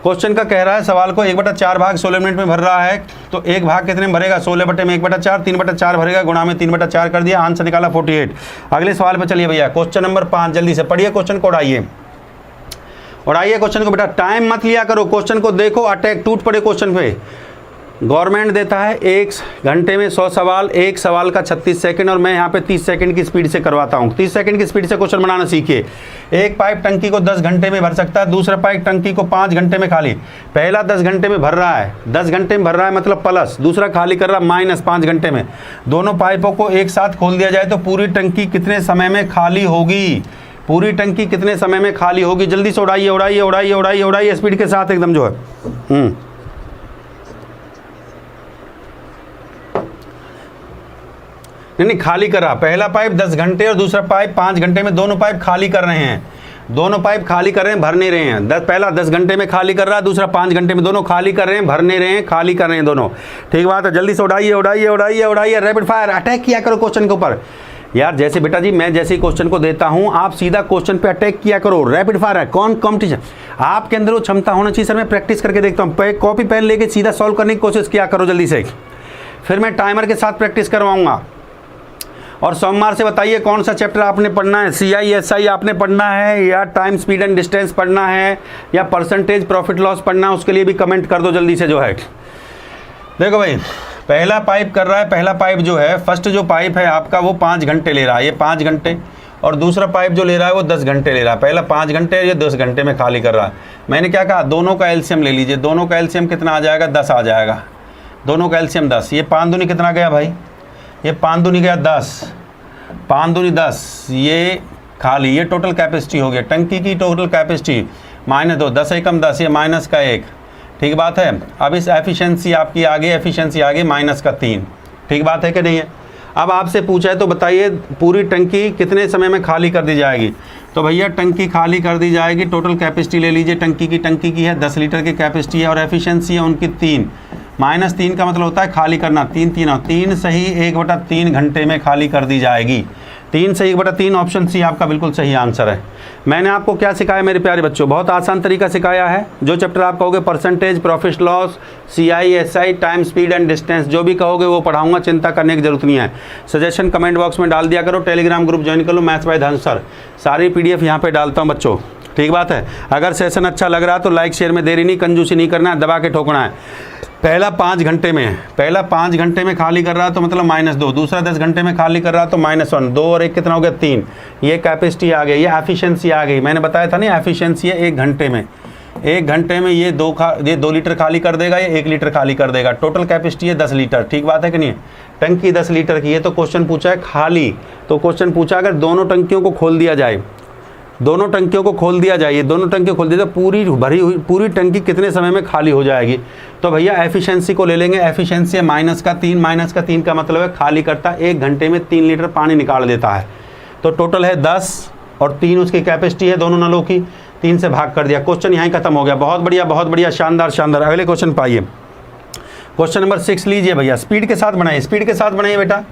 क्वेश्चन का कह रहा है सवाल को 1/4 भाग 16 मिनट में भर रहा है, तो एक भाग कितने में भरेगा? 16 बटे में 1/4, 3/4 भरेगा, गुणा में 3/4 कर दिया, आंसर निकाला 48। अगले सवाल पे चलिए भैया, क्वेश्चन नंबर 5, जल्दी से पढ़िए क्वेश्चन को, उड़ाइए उड़ाइए क्वेश्चन को बेटा, टाइम मत लिया करो, क्वेश्चन को देखो, अटैक टूट पड़े क्वेश्चन पे। गवर्नमेंट देता है 1 घंटे में 100 सवाल, एक सवाल का 36 सेकंड, और मैं यहाँ पे 30 सेकंड की स्पीड से करवाता हूँ। 30 सेकंड की स्पीड से क्वेश्चन बनाना सीखिए। एक पाइप टंकी को 10 घंटे में भर सकता है, दूसरा पाइप टंकी को 5 घंटे में खाली। पहला 10 घंटे में भर रहा है, 10 घंटे में भर रहा है मतलब प्लस, दूसरा खाली कर रहा है माइनस 5 घंटे में। दोनों पाइपों को एक साथ खोल दिया जाए तो पूरी टंकी कितने समय में खाली होगी? पूरी टंकी कितने समय में खाली होगी? जल्दी से उड़ाइए उड़ाइए उड़ाइए उड़ाइए उड़ाइए स्पीड के साथ एकदम जो है। नहीं, खाली कर रहा, पहला पाइप 10 घंटे और दूसरा पाइप 5 घंटे में, दोनों पाइप खाली कर रहे हैं, दोनों पाइप खाली कर रहे हैं, भर नहीं रहे हैं। पहला 10 घंटे में खाली कर रहा है, दूसरा 5 घंटे में, दोनों खाली कर रहे हैं, भर नहीं रहे हैं, खाली कर रहे हैं दोनों। ठीक बात है, जल्दी से उड़ाइए उड़ाइए उड़ाइए उड़ाइए, रैपिड फायर अटैक किया करो क्वेश्चन के ऊपर। यार जैसे बेटा जी मैं जैसे क्वेश्चन को देता हूं, आप सीधा क्वेश्चन पे अटैक किया करो, रैपिड फायर है, कौन कॉम्पिटिशन आपके अंदर वो क्षमता होना चाहिए। सर मैं प्रैक्टिस करके देखता हूँ, कॉपी पेन लेके सीधा सॉल्व करने की कोशिश किया करो जल्दी से, फिर मैं टाइमर के साथ प्रैक्टिस करवाऊंगा। और सोमवार से बताइए कौन सा चैप्टर आपने पढ़ना है, CISI आपने पढ़ना है, या टाइम स्पीड एंड डिस्टेंस पढ़ना है, या परसेंटेज प्रॉफिट लॉस पढ़ना है, उसके लिए भी कमेंट कर दो जल्दी से जो है। देखो भाई, पहला पाइप कर रहा है, पहला पाइप जो है फर्स्ट जो पाइप है आपका वो 5 घंटे ले रहा है, ये 5 घंटे, और दूसरा पाइप जो ले रहा है वो 10 घंटे ले रहा है। पहला 5 घंटे, ये 10 घंटे में खाली कर रहा है। मैंने क्या कहा, दोनों का एलसीएम ले लीजिए, दोनों का एलसीएम कितना आ जाएगा? 10 आ जाएगा, दोनों का एलसीएम 10। ये 5 दूनी कितना गया भाई? ये 5 दूनी गया 10, 5 दूनी 10, ये खाली, ये टोटल कैपेसिटी हो गया टंकी की, टोटल कैपेसिटी माइनस 2, 10 एकम 10, ये माइनस का 1। ठीक बात है। अब इस एफिशिएंसी आपकी आगे, एफिशिएंसी आगे माइनस का 3। ठीक बात है कि नहीं है? अब आपसे पूछा है तो बताइए पूरी टंकी कितने समय में खाली कर दी जाएगी? तो भैया टंकी खाली कर दी जाएगी, टोटल कैपेसिटी ले लीजिए टंकी की है 10 लीटर की कैपेसिटी है, और एफिशिएंसी है उनकी 3। -3 का मतलब होता है खाली करना, 3 सही 1/3 घंटे में खाली कर दी जाएगी। 3 से 1/3, ऑप्शन सी आपका बिल्कुल सही आंसर है। मैंने आपको क्या सिखाया मेरे प्यारे बच्चों? बहुत आसान तरीका सिखाया है। जो चैप्टर आप कहोगे percentage, profit loss, CISI, time speed and distance, जो भी कहोगे वो पढ़ाऊंगा, चिंता करने की जरूरत नहीं है। सजेशन कमेंट बॉक्स में डाल दिया करो, टेलीग्राम ग्रुप ज्वाइन कर लो, मैथ्स बाय धन सर, सारी PDF यहाँ पे डालता हूँ बच्चों। ठीक बात है। अगर सेशन अच्छा लग रहा है तो लाइक शेयर में देरी नहीं, कंजूसी नहीं करना है, दबा के ठोकना है। पहला 5 घंटे में खाली कर रहा है तो मतलब -2, दूसरा 10 घंटे में खाली कर रहा है तो -1, 2 और 1 कितना हो गया? 3। ये कैपेसिटी आ गई, ये एफिशिएंसी आ गई। मैंने बताया था ना एफिशिएंसी है 1 घंटे में, 1 घंटे में ये 2 लीटर खाली कर देगा, ये 1 लीटर खाली कर देगा। टोटल कैपेसिटी है 10 लीटर। ठीक बात है कि नहीं? टंकी 10 लीटर की है, तो क्वेश्चन पूछा है खाली, तो क्वेश्चन पूछा अगर दोनों टंकियों को खोल दिया जाए, दोनों टंकियों को खोल दिया जाए, दोनों टंकियाँ खोल दी तो पूरी भरी हुई पूरी टंकी कितने समय में खाली हो जाएगी? तो भैया एफिशिएंसी को ले लेंगे, एफिशिएंसी है -3, -3 का मतलब है खाली करता है 1 घंटे में 3 लीटर पानी निकाल देता है। तो टोटल है 10 और 3 उसकी कैपेसिटी है दोनों नलों की, 3 से भाग कर दिया, क्वेश्चन यहीं खत्म हो गया। बहुत बढ़िया, शानदार शानदार। अगले क्वेश्चन पे आइए, क्वेश्चन नंबर 6 लीजिए भैया, स्पीड के साथ बनाइए, स्पीड के साथ बनाइए बेटा।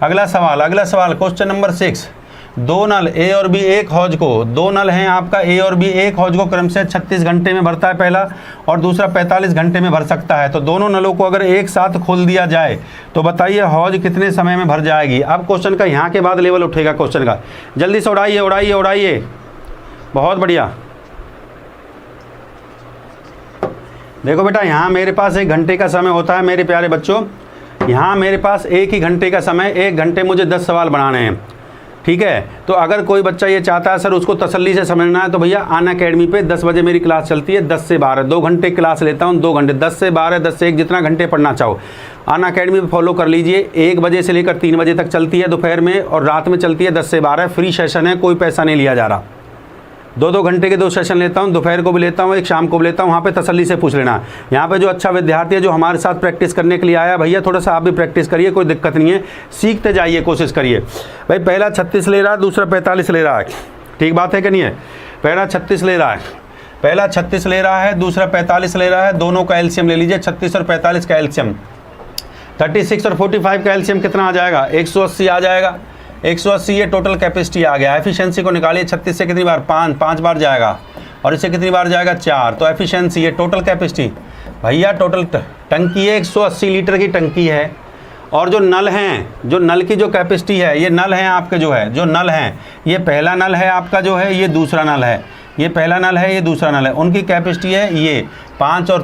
अगला सवाल क्वेश्चन नंबर 6। 2 नल A और B एक हौज को, 2 नल हैं आपका A और B एक हौज को क्रमशः 36 घंटे में भरता है पहला, और दूसरा 45 घंटे में भर सकता है। तो दोनों नलों को अगर एक साथ खोल दिया जाए तो बताइए हौज कितने समय में भर जाएगी? अब क्वेश्चन का यहाँ के बाद लेवल उठेगा क्वेश्चन का, जल्दी से उड़ाइए। बहुत बढ़िया। देखो बेटा, यहाँ मेरे पास 1 घंटे का समय होता है मेरे प्यारे बच्चों, यहाँ मेरे पास 1 ही घंटे का समय, 1 घंटे मुझे 10 सवाल बनाने हैं। ठीक है, तो अगर कोई बच्चा ये चाहता है सर उसको तसल्ली से समझना है तो भैया अनअकैडमी पे 10 बजे मेरी क्लास चलती है, 10 से 12, 2 घंटे क्लास लेता हूँ, 2 घंटे, 10 से 12, 10 से 1, जितना घंटे पढ़ना चाहो अनअकैडमी पे फॉलो कर लीजिए। 1 बजे से लेकर 3 बजे तक चलती है दोपहर में, और रात में चलती है 10 से 12, फ्री सेशन है, कोई पैसा नहीं लिया जा रहा। 2-2 घंटे के 2 सेशन लेता हूँ, दोपहर को भी लेता हूँ, एक शाम को भी लेता हूँ। वहाँ पे तसल्ली से पूछ लेना। यहाँ पे जो अच्छा विद्यार्थी है जो हमारे साथ प्रैक्टिस करने के लिए आया, भैया थोड़ा सा आप भी प्रैक्टिस करिए, कोई दिक्कत नहीं है, सीखते जाइए, कोशिश करिए। भाई पहला 36 ले रहा है, दूसरा 45 ले रहा है। ठीक बात है कि नहीं है? पहला 36 ले रहा है, दूसरा 45 ले रहा है, दोनों का एलसीएम ले लीजिए, 36 और 45 का एलसीएम 36 और 45 का एलसीएम कितना आ जाएगा, 180 आ जाएगा। 180 ये टोटल कैपेसिटी आ गया। एफिशिएंसी को निकालिए, 36 से कितनी बार, 5 बार जाएगा, और इससे कितनी बार जाएगा, 4। तो एफिशिएंसी ये टोटल कैपेसिटी भैया, टोटल टंकी है 180 लीटर की टंकी है। और जो नल हैं, जो नल की जो कैपेसिटी है, ये नल हैं आपके जो है, जो नल हैं, ये पहला नल है आपका जो है, ये दूसरा नल है, ये पहला नल है, ये दूसरा नल है। उनकी कैपेसिटी है ये 5 और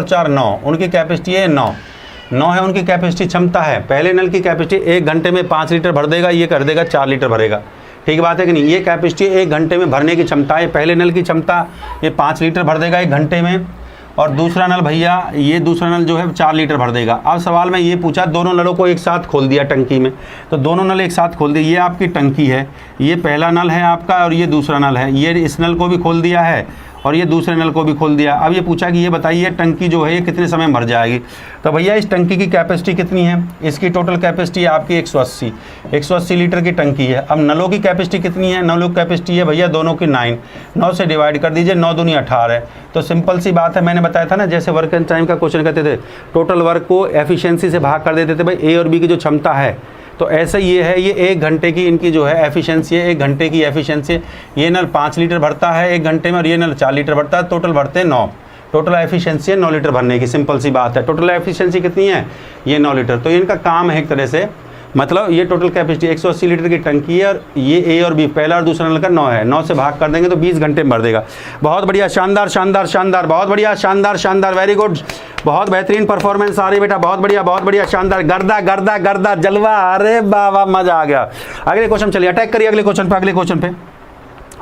4 9, उनकी कैपेसिटी है 9 है उनकी कैपेसिटी, क्षमता है। पहले नल की कैपेसिटी 1 घंटे में 5 लीटर भर देगा, ये कर देगा 4 लीटर भरेगा। ठीक बात है कि नहीं। ये कैपेसिटी 1 घंटे में भरने की क्षमता है। पहले नल की क्षमता ये 5 लीटर भर देगा 1 घंटे में, और दूसरा नल भैया, ये दूसरा नल जो है 4 लीटर भर देगा। अब सवाल में ये पूछा, दोनों नलों को एक साथ खोल दिया टंकी में, तो दोनों नल एक साथ खोल दिए। ये आपकी टंकी है, ये पहला नल है आपका और ये दूसरा नल है। ये इस नल को भी खोल दिया है और ये दूसरे नल को भी खोल दिया। अब ये पूछा कि ये बताइए टंकी जो है ये कितने समय में भर जाएगी। तो भैया इस टंकी की कैपेसिटी कितनी है, इसकी टोटल कैपेसिटी आपकी 180 लीटर की टंकी है। अब नलों की कैपेसिटी कितनी है, नलों की कैपेसिटी है भैया दोनों की 9 से डिवाइड कर दीजिए, 9 दूनी 18 है। तो सिंपल सी बात है, मैंने बताया था ना, जैसे वर्क एंड टाइम का क्वेश्चन कहते थे, टोटल वर्क को एफिशिएंसी से भाग कर देते थे भाई, ए और बी की जो क्षमता है। तो ऐसा ये है, ये 1 घंटे की इनकी जो है एफिशिएंसी है, 1 घंटे की एफिशिएंसी। ये नल 5 लीटर भरता है 1 घंटे में और ये नल 4 लीटर भरता है, टोटल भरते हैं 9। टोटल एफिशिएंसी है 9 लीटर भरने की, सिंपल सी बात है। टोटल एफिशिएंसी कितनी है, ये 9 लीटर। तो इनका काम है एक तरह से, मतलब ये टोटल कैपेसिटी 180 लीटर की टंकी है और ये ए और बी पहला और दूसरा नल का 9 है, 9 से भाग कर देंगे तो 20 घंटे में भर देगा। बहुत बढ़िया, शानदार शानदार शानदार, बहुत बढ़िया, शानदार शानदार, वेरी गुड, बहुत बेहतरीन परफॉर्मेंस आ रही बेटा, बहुत बढ़िया शानदार, गर्दा गर्दा गर्दा जलवा, अरे वाह मजा आ गया। अगले क्वेश्चन चलिए, अटैक करिए अगले क्वेश्चन पे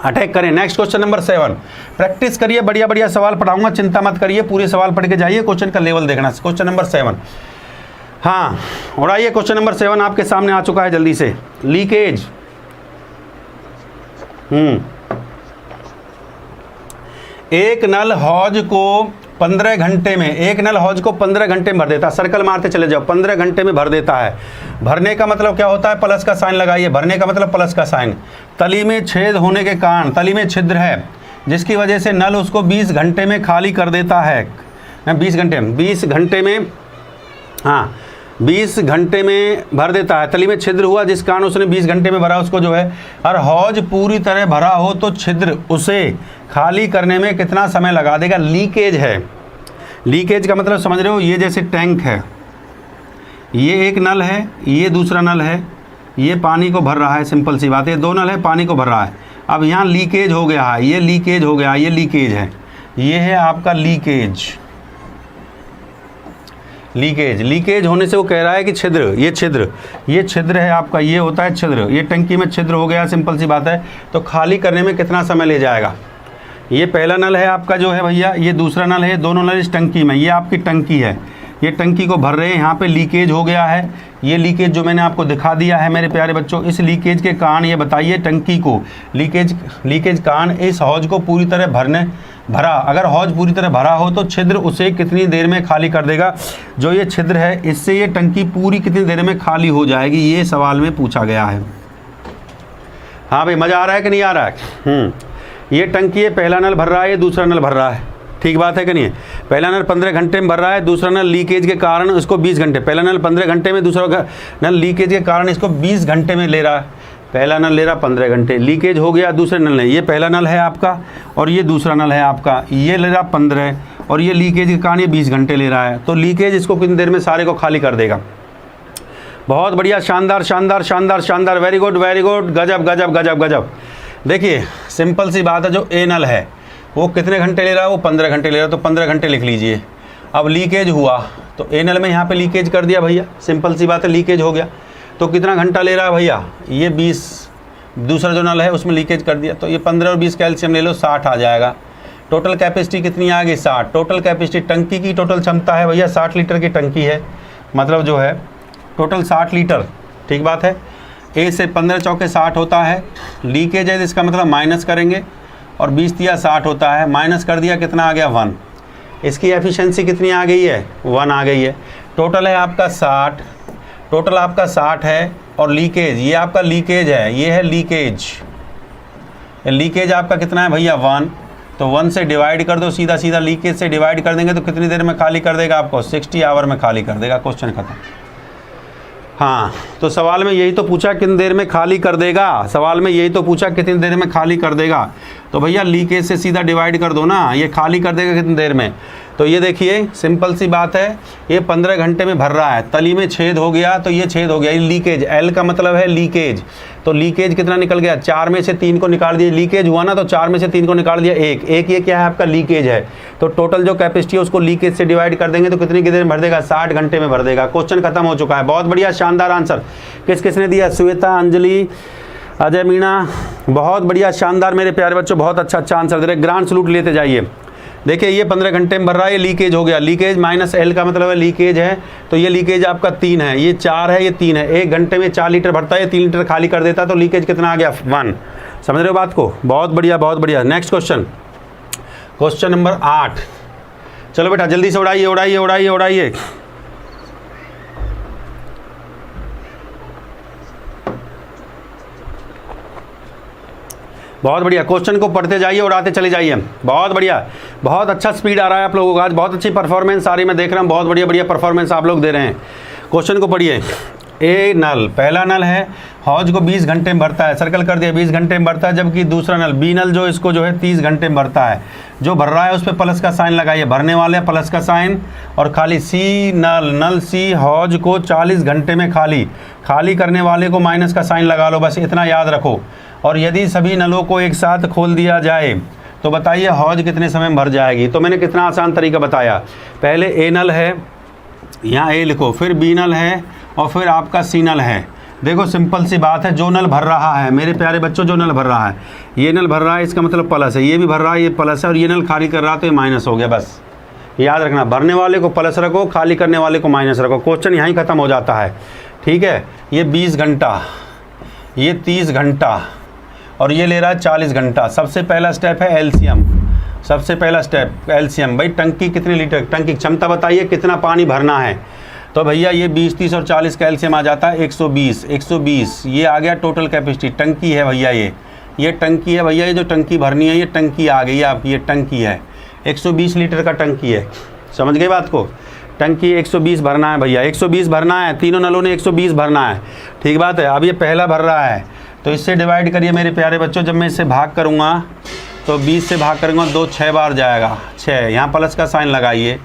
अटैक करें। नेक्स्ट क्वेश्चन नंबर 7, प्रैक्टिस करिए, बढ़िया सवाल पढ़ाऊंगा, चिंता मत करिए, पूरे सवाल पढ़ के जाइए, क्वेश्चन का लेवल देखना। क्वेश्चन नंबर 7, हाँ, और आइए क्वेश्चन नंबर 7 आपके सामने आ चुका है, जल्दी से। लीकेज, एक नल हौज को 15 घंटे में, एक नल हौज को 15 घंटे में भर देता है। सर्कल मारते चले जाओ, 15 घंटे में भर देता है। भरने का मतलब क्या होता है, प्लस का साइन लगाइए, भरने का मतलब प्लस का साइन। तली में छेद होने के कारण, तली में छिद्र है जिसकी वजह से नल उसको 20 घंटे में खाली कर देता है। 20 घंटे में, हाँ 20 घंटे में भर देता है। तली में छिद्र हुआ जिस कारण उसने 20 घंटे में भरा, उसको जो है, और हौज पूरी तरह भरा हो तो छिद्र उसे खाली करने में कितना समय लगा देगा। लीकेज है, लीकेज का मतलब समझ रहे हो, ये जैसे टैंक है, ये एक नल है, ये दूसरा नल है, ये पानी को भर रहा है, सिंपल सी बात है, 2 नल है, पानी को भर रहा है। अब यहाँ लीकेज हो गया है, ये लीकेज हो गया, ये लीकेज है, ये है आपका लीकेज। लीकेज होने से वो कह रहा है कि छिद्र, ये छिद्र है आपका, ये होता है छिद्र, ये टंकी में छिद्र हो गया, सिंपल सी बात है। तो खाली करने में कितना समय ले जाएगा। ये पहला नल है आपका जो है भैया, ये दूसरा नल है, दोनों नल इस टंकी में, ये आपकी टंकी है, ये टंकी को भर रहे हैं, यहाँ पे लीकेज हो गया है। ये लीकेज जो मैंने आपको दिखा दिया है मेरे प्यारे बच्चों, इस लीकेज के कारण ये बताइए टंकी को, लीकेज कारण इस हौज को पूरी तरह भरा, अगर हौज पूरी तरह भरा हो तो छिद्र उसे कितनी देर में खाली कर देगा। जो ये छिद्र है इससे ये टंकी पूरी कितनी देर में खाली हो जाएगी, ये सवाल में पूछा गया है। हाँ भाई, मज़ा आ रहा है कि नहीं आ रहा है। ये टंकी है, पहला नल भर रहा है, ये दूसरा नल भर रहा है, ठीक बात है कि नहीं है। पहला नल 15 घंटे में भर रहा है, दूसरा नल लीकेज के कारण उसको 20 घंटे, पहला नल 15 घंटे में, दूसरा नल लीकेज के कारण इसको 20 घंटे में ले रहा है। पहला नल ले रहा 15 घंटे, लीकेज हो गया दूसरे नल ने, ये पहला नल है आपका और ये दूसरा नल है आपका, ये ले रहा 15 और ये लीकेज के कारण ये 20 घंटे ले रहा है। तो लीकेज इसको कितनी देर में सारे को खाली कर देगा। बहुत बढ़िया, शानदार शानदार शानदार शानदार, वेरी गुड गजब गजब गजब गजब। देखिए सिंपल सी बात है, जो ए नल है वो कितने घंटे ले रहा है, वो 15 घंटे ले रहा है, तो 15 घंटे लिख लीजिए। अब लीकेज हुआ तो ए नल में यहाँ पे लीकेज कर दिया भैया, सिंपल सी बात है, लीकेज हो गया तो कितना घंटा ले रहा है भैया, ये 20, दूसरा जो नल है उसमें लीकेज कर दिया, तो ये 15 और 20 कैल्शियम ले लो, 60 आ जाएगा। टोटल कैपेसिटी कितनी आ गई, 60। टोटल कैपेसिटी, टंकी की टोटल क्षमता है भैया 60 लीटर की टंकी है, मतलब जो है टोटल 60 लीटर, ठीक बात है। ए से 15 चौके 60 होता है, लीकेज है इसका मतलब माइनस करेंगे, और 20 दिया 60 होता है, माइनस कर दिया कितना आ गया 1। इसकी एफिशिएंसी कितनी आ गई है, 1 आ गई है। टोटल है आपका 60, टोटल आपका 60 है, और लीकेज, ये आपका लीकेज है, ये है लीकेज, लीकेज आपका कितना है भैया 1। तो 1 से डिवाइड कर दो, सीधा सीधा लीकेज से डिवाइड कर देंगे तो कितनी देर में खाली कर देगा आपको, 60 आवर में खाली कर देगा। क्वेश्चन खत्म। हाँ, तो सवाल में यही तो पूछा कितनी देर में खाली कर देगा, सवाल में यही तो पूछा कितनी देर में खाली कर देगा। तो भैया लीकेज से सीधा डिवाइड कर दो ना, ये खाली कर देगा कितनी देर में। तो ये देखिए सिंपल सी बात है, ये 15 घंटे में भर रहा है, तली में छेद हो गया तो ये छेद हो गया, ये लीकेज, एल का मतलब है लीकेज। तो लीकेज कितना निकल गया, 4 में से 3 को निकाल दिया, लीकेज हुआ ना तो 4 में से 3 को निकाल दिया, एक ये क्या है आपका लीकेज है। तो टोटल जो कैपेसिटी है उसको लीकेज से डिवाइड कर देंगे तो कितनी देर में भर देगा, 60 घंटे में भर देगा। क्वेश्चन खत्म हो चुका है। बहुत बढ़िया, शानदार आंसर। किस किसने दिया, श्वेता, अंजलि, अजय, मीणा, बहुत बढ़िया, शानदार मेरे प्यारे बच्चों, बहुत अच्छा आंसर दे रहे। ग्रांड सलूट लेते जाइए। देखिए ये 15 घंटे में भर रहा है, ये लीकेज हो गया, लीकेज माइनस एल का मतलब है लीकेज है, तो ये लीकेज आपका 3 है, ये 4 है, ये 3 है। 1 घंटे में 4 लीटर भरता है, ये 3 लीटर खाली कर देता है, तो लीकेज कितना आ गया, 1। समझ रहे हो बात को, बहुत बढ़िया बहुत बढ़िया। Next question, question number 8। चलो बेटा जल्दी से उड़ाइए उड़ाइए उड़ाइए उड़ाइए। बहुत बढ़िया, क्वेश्चन को पढ़ते जाइए, उड़ाते चले जाइए। बहुत बढ़िया, बहुत अच्छा स्पीड आ रहा है आप लोगों का आज, बहुत अच्छी परफॉर्मेंस आ रही मैं देख रहा हूँ, बहुत बढ़िया बढ़िया परफॉर्मेंस आप लोग दे रहे हैं। क्वेश्चन को पढ़िए। ए नल, पहला नल है हौज को 20 घंटे में भरता है, सर्कल कर दिया, 20 घंटे में भरता है, जबकि दूसरा नल बी नल जो इसको जो है 30 घंटे में भरता है। जो भर रहा है उस पर प्लस का साइन लगाइए, भरने वाले प्लस का साइन, और खाली सी नल सी हौज को 40 घंटे में खाली करने वाले को माइनस का साइन लगा लो, बस इतना याद रखो। और यदि सभी नलों को एक साथ खोल दिया जाए तो बताइए हौज कितने समय में भर जाएगी। तो मैंने कितना आसान तरीका बताया, पहले ए नल है, यहाँ ए लिखो, फिर बी नल है, और फिर आपका सी नल है। देखो सिंपल सी बात है, जो नल भर रहा है मेरे प्यारे बच्चों, जो नल भर रहा है, ये नल भर रहा है इसका मतलब प्लस है, ये भी भर रहा है ये प्लस है, और ये नल खाली कर रहा है तो ये माइनस हो गया। बस याद रखना, भरने वाले को प्लस रखो, खाली करने वाले को माइनस रखो। क्वेश्चन यहीं ख़त्म हो जाता है। ठीक है, ये 20 घंटा, ये 30 घंटा, और ये ले रहा है 40 घंटा। सबसे पहला स्टेप है एलसीएम, सबसे पहला स्टेप एलसीएम। भाई टंकी कितने लीटर, टंकी क्षमता बताइए कितना पानी भरना है। तो भैया ये 20, 30 और 40 का एलसीएम आ जाता है 120। ये आ गया टोटल कैपेसिटी, टंकी है भैया, ये टंकी है भैया, ये जो टंकी भरनी है ये टंकी आ गई आपकी, ये टंकी है, 120 लीटर का टंकी है। समझ गए बात को, टंकी 120 भरना है भैया, 120 भरना है, तीनों नलों ने 120 भरना है। ठीक बात है। अब ये पहला भर रहा है तो इससे डिवाइड करिए मेरे प्यारे बच्चों, जब मैं इससे भाग करूँगा तो 20 से भाग करूँगा 2 6 बार जाएगा, 6, यहाँ प्लस का साइन लगाइए।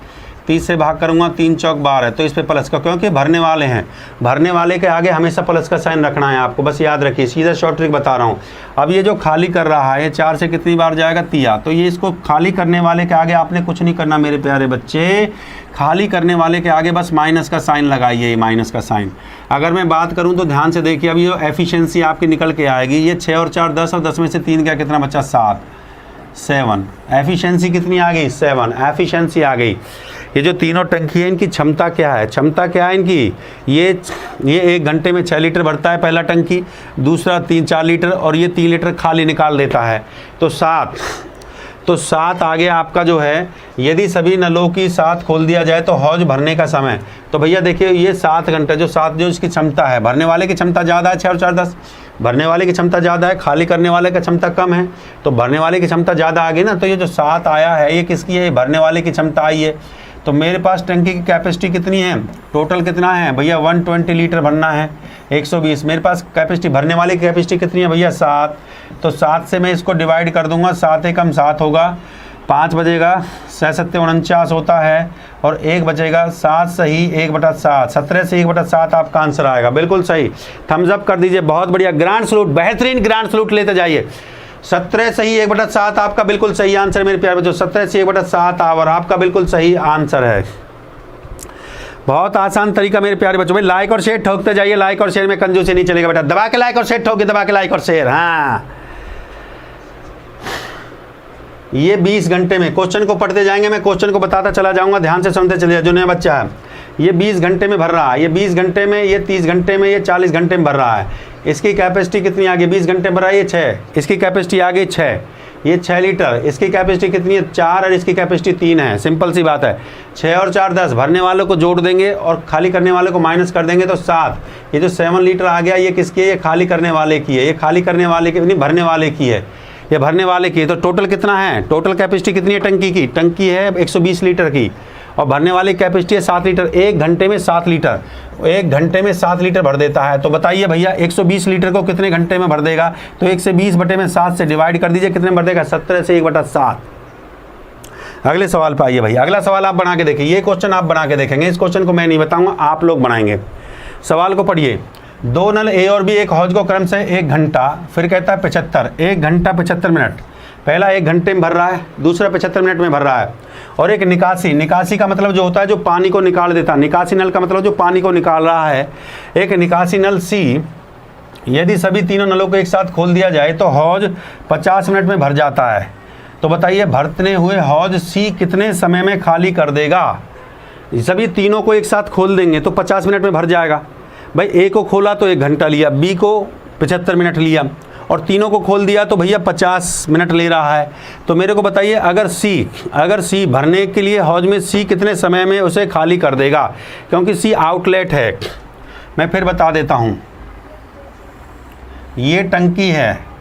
30 से भाग करूँगा 3 चौक 12, तो इस पर प्लस का, क्योंकि भरने वाले हैं, भरने वाले के आगे हमेशा प्लस का साइन रखना है आपको, बस याद रखिए, सीधा शॉर्ट ट्रिक बता रहा हूँ। अब ये जो खाली कर रहा है 4 से कितनी बार जाएगा, 3, तो ये इसको खाली करने वाले के आगे आपने कुछ नहीं करना मेरे प्यारे बच्चे, खाली करने वाले के आगे बस माइनस का साइन लगाइए, माइनस का साइन। अगर मैं बात करूं तो ध्यान से देखिए, अब ये एफिशिएंसी आपकी निकल के आएगी, ये 6 और 4 10, और 10 में से 3 क्या कितना बचा, 7। एफिशिएंसी कितनी आ गई, 7 एफिशिएंसी आ गई। ये जो तीनों टंकी है इनकी क्षमता क्या है, क्षमता क्या है इनकी, ये 1 घंटे में 6 लीटर भरता है पहला टंकी, दूसरा 3-4 लीटर, और ये 3 लीटर खाली निकाल देता है, तो 7 आगे आपका जो है, यदि सभी नलों की 7 खोल दिया जाए तो हौज भरने का समय, तो भैया देखिए ये 7 घंटे, जो 7 जो इसकी क्षमता है, भरने वाले की क्षमता ज़्यादा है, 6 और 4 10, भरने वाले की क्षमता ज़्यादा है, खाली करने वाले का क्षमता कम है, तो भरने वाले की क्षमता ज़्यादा आ गई ना, तो ये जो 7 आया है ये किसकी है, भरने वाले की क्षमता आई है। तो मेरे पास टंकी की कैपेसिटी कितनी है, टोटल कितना है भैया, 120 लीटर भरना है, 120। मेरे पास कैपेसिटी, भरने वाले की कैपेसिटी कितनी है भैया, 7, तो 7 से मैं इसको डिवाइड कर दूंगा, 7 एकम 7 होगा, 5 बजेगा, 6 7 49 होता है, और 1 बचेगा, 7 सही 1/7, 17 से 1/7 आपका आंसर आएगा, बिल्कुल सही। थम्स अप कर दीजिए, बहुत बढ़िया, ग्रांड सलूट, बेहतरीन ग्रांड सलूट लेते जाइए। 17 सही 1/7 आपका बिल्कुल सही आंसर मेरे प्यारे बच्चों, 17 से 1/7 आवर आपका बिल्कुल सही आंसर है। बहुत आसान तरीका मेरे प्यारे बच्चों। भाई लाइक और शेयर ठोकते जाइए, लाइक और शेयर में कंजूसी नहीं चलेगा बेटा, दबा के लाइक और शेयर ठोके, दबा के लाइक और शेयर। हाँ, ये 20 घंटे में, क्वेश्चन को पढ़ते जाएंगे, मैं क्वेश्चन को बताता चला जाऊंगा, ध्यान से सुनते चले जाए। जो नया बच्चा है ये 20 घंटे में भर रहा है, ये 20 घंटे में, ये 30 घंटे में, ये 40 घंटे में भर रहा है। इसकी कैपेसिटी कितनी आ गई, 20 घंटे भर रहा है ये 6, इसकी कैपेसिटी आ गई 6, ये 6 लीटर, इसकी कैपेसिटी कितनी है 4, और इसकी कैपेसिटी 3 है। सिंपल सी बात है, 6 और 4 10, भरने वाले को जोड़ देंगे और खाली करने वाले को माइनस कर देंगे तो 7। ये जो 7 लीटर आ गया ये किसकी है, ये खाली करने वाले की है, ये खाली करने वाले की नहीं, भरने वाले की है। ये भरने वाले की है। तो टोटल कितना है, टोटल कैपेसिटी कितनी है टंकी की, टंकी है 120 लीटर की और भरने वाली कैपेसिटी है 7 लीटर। 1 घंटे में 7 लीटर, 1 घंटे में 7 लीटर भर देता है। तो बताइए भैया 120 लीटर को कितने घंटे में भर देगा, तो 120/7 से डिवाइड कर दीजिए, कितने भर देगा, 17 से 1/7। अगले सवाल पे आइए भैया, अगला सवाल आप बना के देखिए, ये क्वेश्चन आप बना के देखेंगे, इस क्वेश्चन को मैं नहीं बताऊंगा, आप लोग बनाएंगे। सवाल को पढ़िए, 2 नल ए और बी एक हौज को क्रम से 1 घंटा, फिर कहता है 75, 1 घंटा 75 मिनट, पहला 1 घंटे में भर रहा है, दूसरा 75 मिनट में भर रहा है। और एक निकासी, निकासी का मतलब जो होता है जो पानी को निकाल देता है, निकासी नल का मतलब जो पानी को निकाल रहा है। एक निकासी नल सी, यदि सभी तीनों नलों को एक साथ खोल दिया जाए तो हौज 50 मिनट में भर जाता है। तो बताइए भरते हुए हौज सी कितने समय में खाली कर देगा। सभी तीनों को एक साथ खोल देंगे तो 50 मिनट में भर जाएगा। भाई ए को खोला तो 1 घंटा लिया, बी को 75 मिनट लिया और तीनों को खोल दिया तो भैया 50 मिनट ले रहा है। तो मेरे को बताइए अगर सी भरने के लिए हौज में सी कितने समय में उसे खाली कर देगा, क्योंकि सी आउटलेट है। मैं फिर बता देता हूँ, ये टंकी है,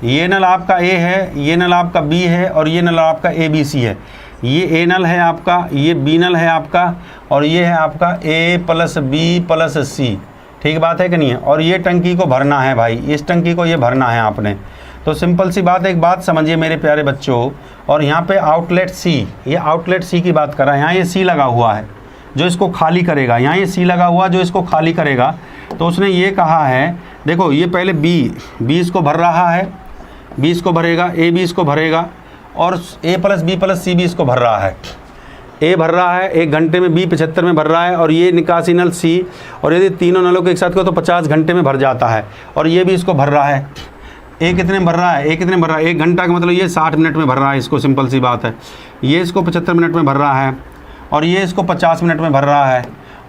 ये नल आपका ए है, ये नल आपका बी है और ये नल आपका ए बी सी है। ये ए नल है आपका, ये बी नल है आपका और ये है आपका ए प्लस बी प्लस सी। ठीक बात है कि नहीं है। और ये टंकी को भरना है भाई, इस टंकी को ये भरना है आपने। तो सिंपल सी बात, एक बात समझिए मेरे प्यारे बच्चों, और यहाँ पे आउटलेट सी, ये आउटलेट सी की बात कर रहा है। यहाँ ये सी लगा हुआ है जो इसको खाली करेगा, यहाँ ये सी लगा हुआ जो इसको खाली करेगा। तो उसने ये कहा है, देखो ये पहले बी इसको भर रहा है, बी इसको भरेगा, ए बी इसको भरेगा और ए प्लस बी प्लस सी भी इसको भर रहा है। ए भर रहा है 1 घंटे में, बी 75 में भर रहा है और ये निकासी नल सी, और यदि तीनों नलों को एक साथ करो तो 50 घंटे में भर जाता है। और ये भी इसको भर रहा है। ए कितने में भर रहा है, ए कितने में भर रहा है, 1 घंटा का मतलब ये 60 मिनट में भर रहा है इसको, सिंपल सी बात है। ये इसको 75 मिनट में भर रहा है और ये इसको 50 मिनट में भर रहा है।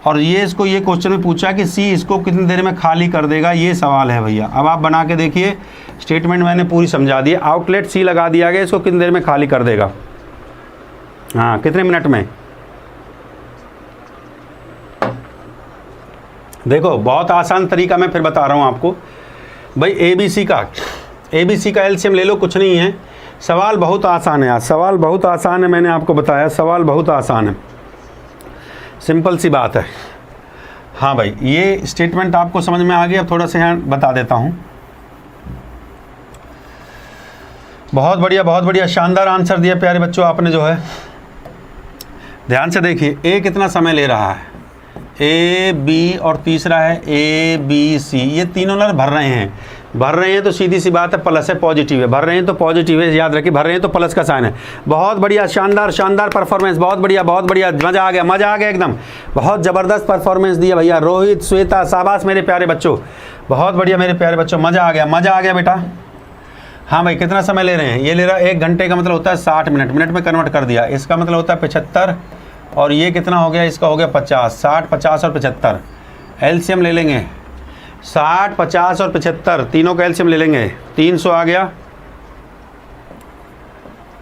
और ये इसको ये क्वेश्चन में पूछा कि सी इसको कितनी देर में खाली कर देगा, ये सवाल है भैया। अब आप बना के देखिए, स्टेटमेंट मैंने पूरी समझा दी। आउटलेट सी लगा दिया गया, इसको कितनी देर में खाली कर देगा, हाँ कितने मिनट में। देखो बहुत आसान तरीका मैं फिर बता रहा हूँ आपको भाई। एबीसी का एलसीएम ले लो, कुछ नहीं है, सवाल बहुत आसान है यार, सवाल बहुत आसान है, मैंने आपको बताया सवाल बहुत आसान है, सिंपल सी बात है। हाँ भाई ये स्टेटमेंट आपको समझ में आ गया। अब थोड़ा सा यहाँ बता देता हूँ। बहुत बढ़िया शानदार आंसर दिया प्यारे बच्चों आपने जो है। ध्यान से देखिए, ए कितना समय ले रहा है, ए बी और तीसरा है ए बी सी, ये तीनों नल भर रहे हैं तो सीधी सी बात है प्लस है, पॉजिटिव है, भर रहे हैं तो पॉजिटिव है, याद रखिए भर रहे हैं तो प्लस का साइन है। बहुत बढ़िया, शानदार परफॉर्मेंस, बहुत बढ़िया, मज़ा आ गया एकदम, बहुत ज़बरदस्त परफॉर्मेंस दिया भैया। रोहित, श्वेता, शाबाश मेरे प्यारे बच्चों, बहुत बढ़िया मेरे प्यारे बच्चों, मज़ा आ गया बेटा। हाँ भाई कितना समय ले रहे हैं, ये ले रहा है 1 घंटे का मतलब होता है 60 मिनट, मिनट में कन्वर्ट कर दिया, इसका मतलब होता है 75 और ये कितना हो गया, इसका हो गया 50, 60, 50 और 75। एलसीएम ले लेंगे, 60, 50 और 75 तीनों का एलसीएम ले लेंगे, 300 आ गया,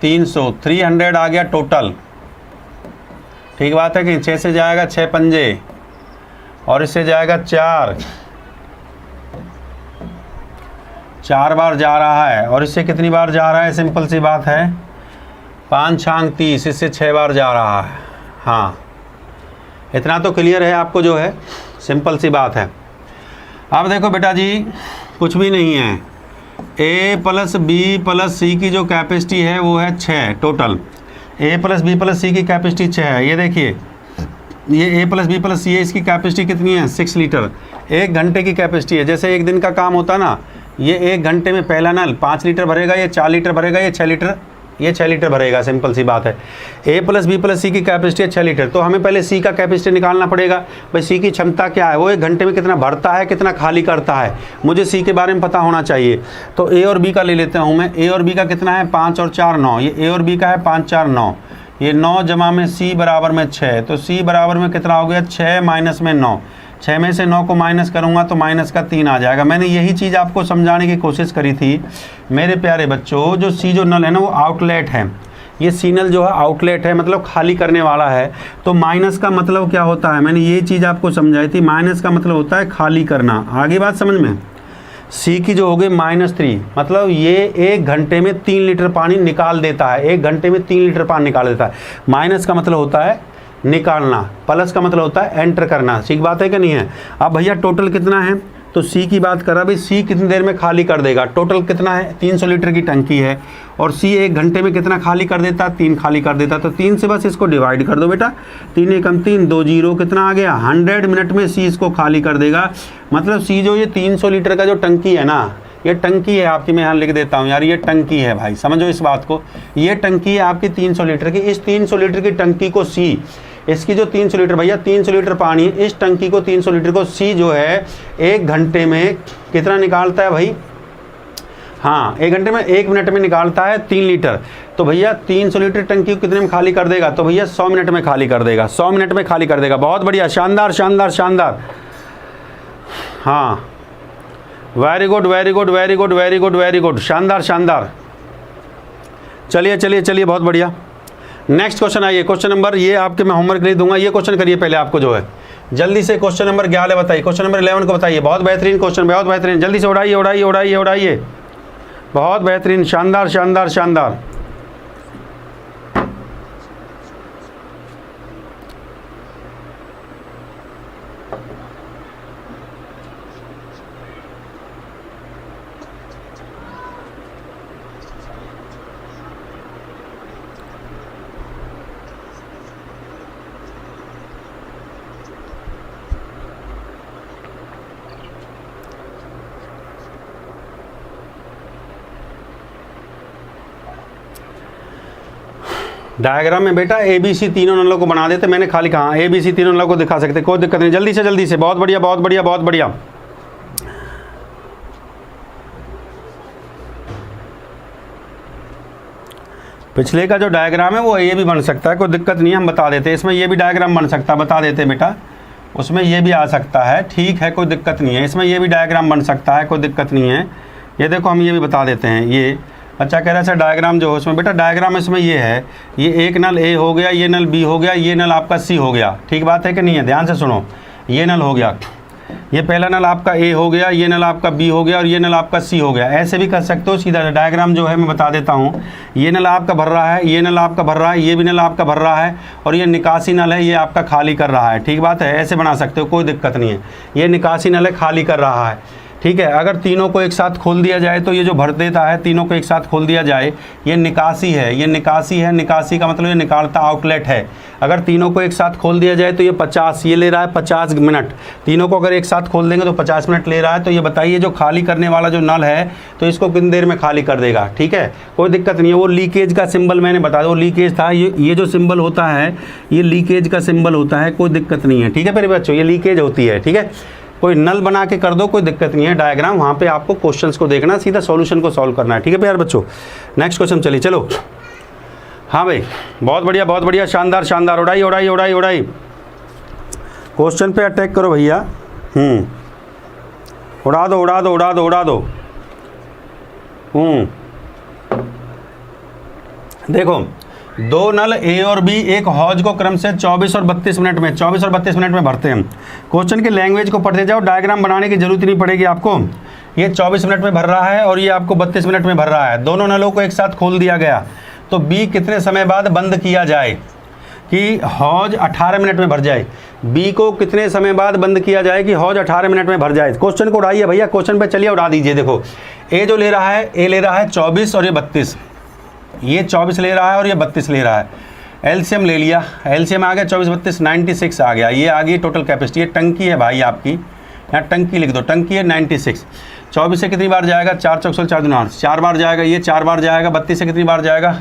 300 आ गया टोटल। ठीक बात है कि 6 से जाएगा 6 पंजे और इससे जाएगा 4 बार जा रहा है और इससे कितनी बार जा रहा है, सिंपल सी बात है 5 छांग 30, इससे 6 बार जा रहा है। हाँ इतना तो क्लियर है आपको जो है, सिंपल सी बात है। अब देखो बेटा जी कुछ भी नहीं है, ए प्लस बी प्लस सी की जो कैपेसिटी है वो है 6 टोटल। ए प्लस बी प्लस सी की कैपेसिटी 6 है। ये देखिए ये ए प्लस बी प्लस सी है, इसकी कैपेसिटी कितनी है 6 लीटर, 1 घंटे की कैपेसिटी है। जैसे 1 दिन का काम होता ना, ये 1 घंटे में पहला नल 5 लीटर भरेगा, ये 4 लीटर भरेगा, ये 6 लीटर भरेगा, सिंपल सी बात है। ए प्लस बी प्लस सी की कैपेसिटी है 6 लीटर, तो हमें पहले सी का कैपेसिटी निकालना पड़ेगा। भाई सी की क्षमता क्या है, वो 1 घंटे में कितना भरता है, कितना खाली करता है, मुझे सी के बारे में पता होना चाहिए। तो ए और बी का ले लेता हूँ मैं, ए और बी का कितना है 5 और 4 9, ये ए और बी का है 5 4 9, ये 9 जमा में सी बराबर में 6, तो सी बराबर में कितना हो गया 6 माइनस में 9, 6 में से 9 को माइनस करूँगा तो माइनस का 3 आ जाएगा। मैंने यही चीज़ आपको समझाने की कोशिश करी थी मेरे प्यारे बच्चों। जो सी जो नल है ना वो आउटलेट है, ये सी नल जो है आउटलेट है, मतलब खाली करने वाला है। तो माइनस का मतलब क्या होता है, मैंने ये चीज़ आपको समझाई थी, माइनस का मतलब होता है खाली करना। आगे बात समझ में, सी की जो हो गई -3, मतलब ये 1 घंटे में 3 लीटर पानी निकाल देता है, 1 घंटे में 3 लीटर पानी निकाल देता है। माइनस का मतलब होता है निकालना, प्लस का मतलब होता है एंटर करना। ठीक बात है कि नहीं है। अब भैया टोटल कितना है, तो सी की बात करा भाई, सी कितनी देर में खाली कर देगा, टोटल कितना है 300 लीटर की टंकी है, और सी 1 घंटे में कितना खाली कर देता, 3 खाली कर देता। तो 3 से बस इसको डिवाइड कर दो बेटा, 3 एकम 3, 2 जीरो, कितना आ गया 100 मिनट में सी इसको खाली कर देगा। मतलब सी जो ये 300 लीटर का जो टंकी है ना, ये टंकी है आपकी, मैं यहाँ लिख देता हूँ यार, ये टंकी है भाई, समझो इस बात को, ये टंकी है आपकी 300 लीटर की। इस 300 लीटर की टंकी को सी, इसकी जो 300 लीटर भैया 300 लीटर पानी, इस टंकी को 300 लीटर को सी जो है 1 घंटे में कितना निकालता है भाई, हाँ 1 घंटे में 1 मिनट में निकालता है 3 लीटर। तो भैया 300 लीटर टंकी को कितने में खाली कर देगा, तो भैया 100 मिनट में खाली कर देगा, 100 मिनट में खाली कर देगा। बहुत बढ़िया, शानदार शानदार शानदार, हाँ very good very good very good very good very good, शानदार शानदार। चलिए चलिए चलिए, बहुत बढ़िया। नेक्स्ट क्वेश्चन आइए, क्वेश्चन नंबर, ये आपके मैं होमवर्क नहीं दूंगा, ये क्वेश्चन करिए पहले आपको जो है जल्दी से। क्वेश्चन नंबर 11 बताइए, क्वेश्चन नंबर 11 को बताइए। बहुत बेहतरीन क्वेश्चन, बहुत बेहतरीन, जल्दी से उड़ाइए उड़ाइए उड़ाइए उड़ाइए, बहुत बेहतरीन, शानदार शानदार शानदार। डायग्राम में बेटा ABC तीनों नलों को बना देते, मैंने खाली कहा ABC तीनों नलों को दिखा सकते, कोई दिक्कत नहीं, जल्दी से, बहुत बढ़िया बहुत बढ़िया बहुत बढ़िया। पिछले का जो डायग्राम है वो ये भी बन सकता है, कोई दिक्कत नहीं है, हम बता देते हैं। इसमें ये भी डायग्राम बन सकता है, बता देते बेटा, उसमें ये भी आ सकता है, ठीक है कोई दिक्कत नहीं है। इसमें ये भी डायग्राम बन सकता है, कोई दिक्कत नहीं है। ये देखो हम ये भी बता देते हैं। ये अच्छा कह रहा है सर डायग्राम जो हो उसमें, बेटा डायग्राम इसमें ये है, ये एक नल A हो गया, ये नल B हो गया, ये नल आपका C हो गया। ठीक बात है कि नहीं है, ध्यान से सुनो। ये नल हो गया, ये पहला नल आपका A हो गया, ये नल आपका B हो गया, और ये नल आपका C हो गया। ऐसे भी कर सकते हो सीधा। डायग्राम जो है मैं बता देता हूँ, ये नल आपका भर रहा है, ये नल आपका भर रहा है, ये भी नल आपका भर रहा है, और ये निकासी नल है, ये आपका खाली कर रहा है। ठीक बात है, ऐसे बना सकते हो, कोई दिक्कत नहीं है। ये निकासी नल है, खाली कर रहा है, ठीक है। अगर तीनों को एक साथ खोल दिया जाए तो ये जो भर देता है, तीनों को एक साथ खोल दिया जाए, ये निकासी है, ये निकासी है, निकासी का मतलब ये निकालता आउटलेट है। अगर तीनों को एक साथ खोल दिया जाए तो ये 50, ये ले रहा है 50 मिनट, तीनों को अगर एक साथ खोल देंगे तो 50 मिनट ले रहा है। तो ये बताइए जो खाली करने वाला जो नल है तो इसको कितनी देर में खाली कर देगा। ठीक है, कोई दिक्कत नहीं है। वो लीकेज का सिंबल मैंने बता दिया, वो लीकेज था, ये जो सिंबल होता है ये लीकेज का सिंबल होता है, कोई दिक्कत नहीं है। ठीक है मेरे बच्चों, ये लीकेज होती है। ठीक है, कोई नल बना के कर दो, कोई दिक्कत नहीं है। डायग्राम वहाँ पे आपको क्वेश्चंस को देखना, सीधा सॉल्यूशन को सॉल्व करना है। ठीक है प्यारे बच्चों, नेक्स्ट क्वेश्चन चलिए। चलो हाँ भाई, बहुत बढ़िया, शानदार शानदार, उड़ाई उड़ाई उड़ाई उड़ाई, क्वेश्चन पे अटैक करो भैया। उड़ा दो उड़ा दो उड़ा दो उड़ा दो। देखो दो नल A और B एक हौज को क्रम से 24 और 32 मिनट में भरते हैं। क्वेश्चन की लैंग्वेज को पढ़ते जाओ, डायग्राम बनाने की जरूरत नहीं पड़ेगी आपको। ये 24 मिनट में भर रहा है और ये आपको 32 मिनट में भर रहा है। दोनों नलों को एक साथ खोल दिया गया तो B कितने समय बाद बंद किया जाए कि हौज 18 मिनट में भर जाए। B को कितने समय बाद बंद किया जाए कि हौज 18 मिनट में भर जाए। क्वेश्चन को उड़ाइए भैया, क्वेश्चन पे चलिए उड़ा दीजिए। देखो A जो ले रहा है, A ले रहा है 24 और ये 32, ये 24 ले रहा है और ये 32 ले रहा है। एलसीएम ले लिया, एलसीएम आ गया 24 32 96 आ गया। ये आ गई टोटल कैपेसिटी, ये टंकी है भाई आपकी, यहाँ टंकी लिख दो, टंकी है 96। 24 से कितनी बार जाएगा, 4 चौक 4 दूनी 8, 4 बार जाएगा, ये 4 बार जाएगा। 32 से कितनी बार जाएगा,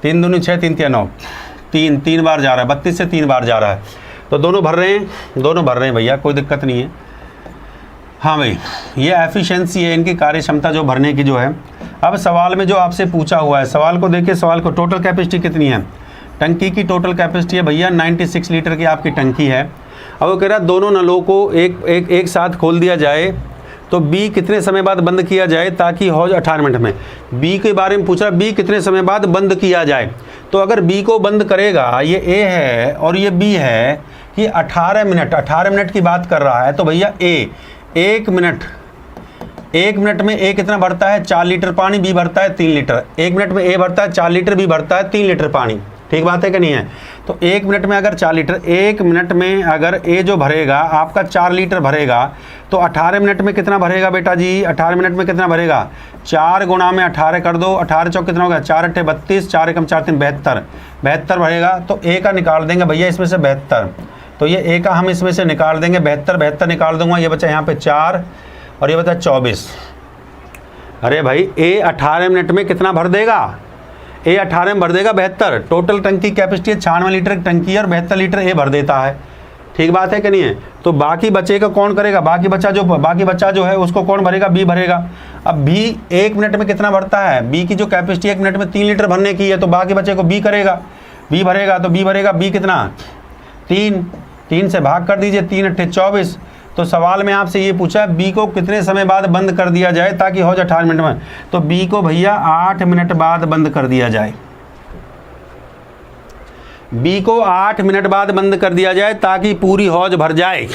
3 दूनी 6 3 3 9, 3 बार जा रहा है। 32 से 3 बार जा रहा है, तो दोनों भर रहे हैं भैया, कोई दिक्कत नहीं है। हाँ भाई, ये एफिशिएंसी है इनकी, कार्यक्षमता जो भरने की जो है। अब सवाल में जो आपसे पूछा हुआ है, सवाल को देखिए, सवाल को टोटल कैपेसिटी कितनी है। टंकी की टोटल कैपेसिटी है भैया 96 लीटर की आपकी टंकी है। अब वो कह रहा है दोनों नलों को एक साथ खोल दिया जाए तो B कितने समय बाद बंद किया जाए ताकि हौज 18 मिनट में। B के बारे में पूछ रहा है, B कितने समय बाद बंद किया जाए। तो अगर B को बंद करेगा, ये A है और ये B है कि 18 मिनट की बात कर रहा है, तो भैया A 1 मिनट 1 मिनट में ए कितना भरता है 4 लीटर पानी, बी भरता है 3 लीटर। 1 मिनट में ए भरता है 4 लीटर, बी भरता है 3 लीटर पानी। ठीक बात है कि नहीं है? तो 1 मिनट में अगर 4 लीटर, 1 मिनट में अगर ए जो भरेगा आपका 4 लीटर भरेगा तो 18 मिनट में कितना भरेगा बेटा जी? 18 मिनट में कितना भरेगा? 4 गुणा में 18 कर दो, 18 चौक कितना होगा? 4 अट्ठे 32, 4 एकम 4 3 72, 72 भरेगा। तो ए का निकाल देंगे भैया इसमें से 72, तो ये ए का हम इसमें से निकाल देंगे 72, 72 निकाल दूंगा, ये बचा यहाँ पे 4 और ये बचा 24। अरे भाई ए 18 मिनट में कितना भर देगा? ए 18 में भर देगा 72। टोटल टंकी कैपेसिटी 96 लीटर की टंकी है और 72 लीटर ए भर देता है। ठीक बात है कि नहीं है? तो बाकी बचे का कौन करेगा? बाकी बच्चा जो है उसको कौन भरेगा? बी भरेगा। अब बी 1 मिनट में कितना भरता है? बी की जो कैपेसिटी 1 मिनट में 3 लीटर भरने की है, तो बाकी बच्चे को बी करेगा, बी भरेगा। तो बी भरेगा, बी कितना? 3 से भाग कर दीजिए, 3 अट्ठे 24। तो सवाल में आपसे ये पूछा बी को कितने समय बाद बंद कर दिया जाए ताकि हो जाए 18 मिनट में? तो बी को भैया 8 मिनट बाद बंद कर दिया जाए। बी को 8 मिनट बाद बंद कर दिया जाए ताकि पूरी हौज भर जाए।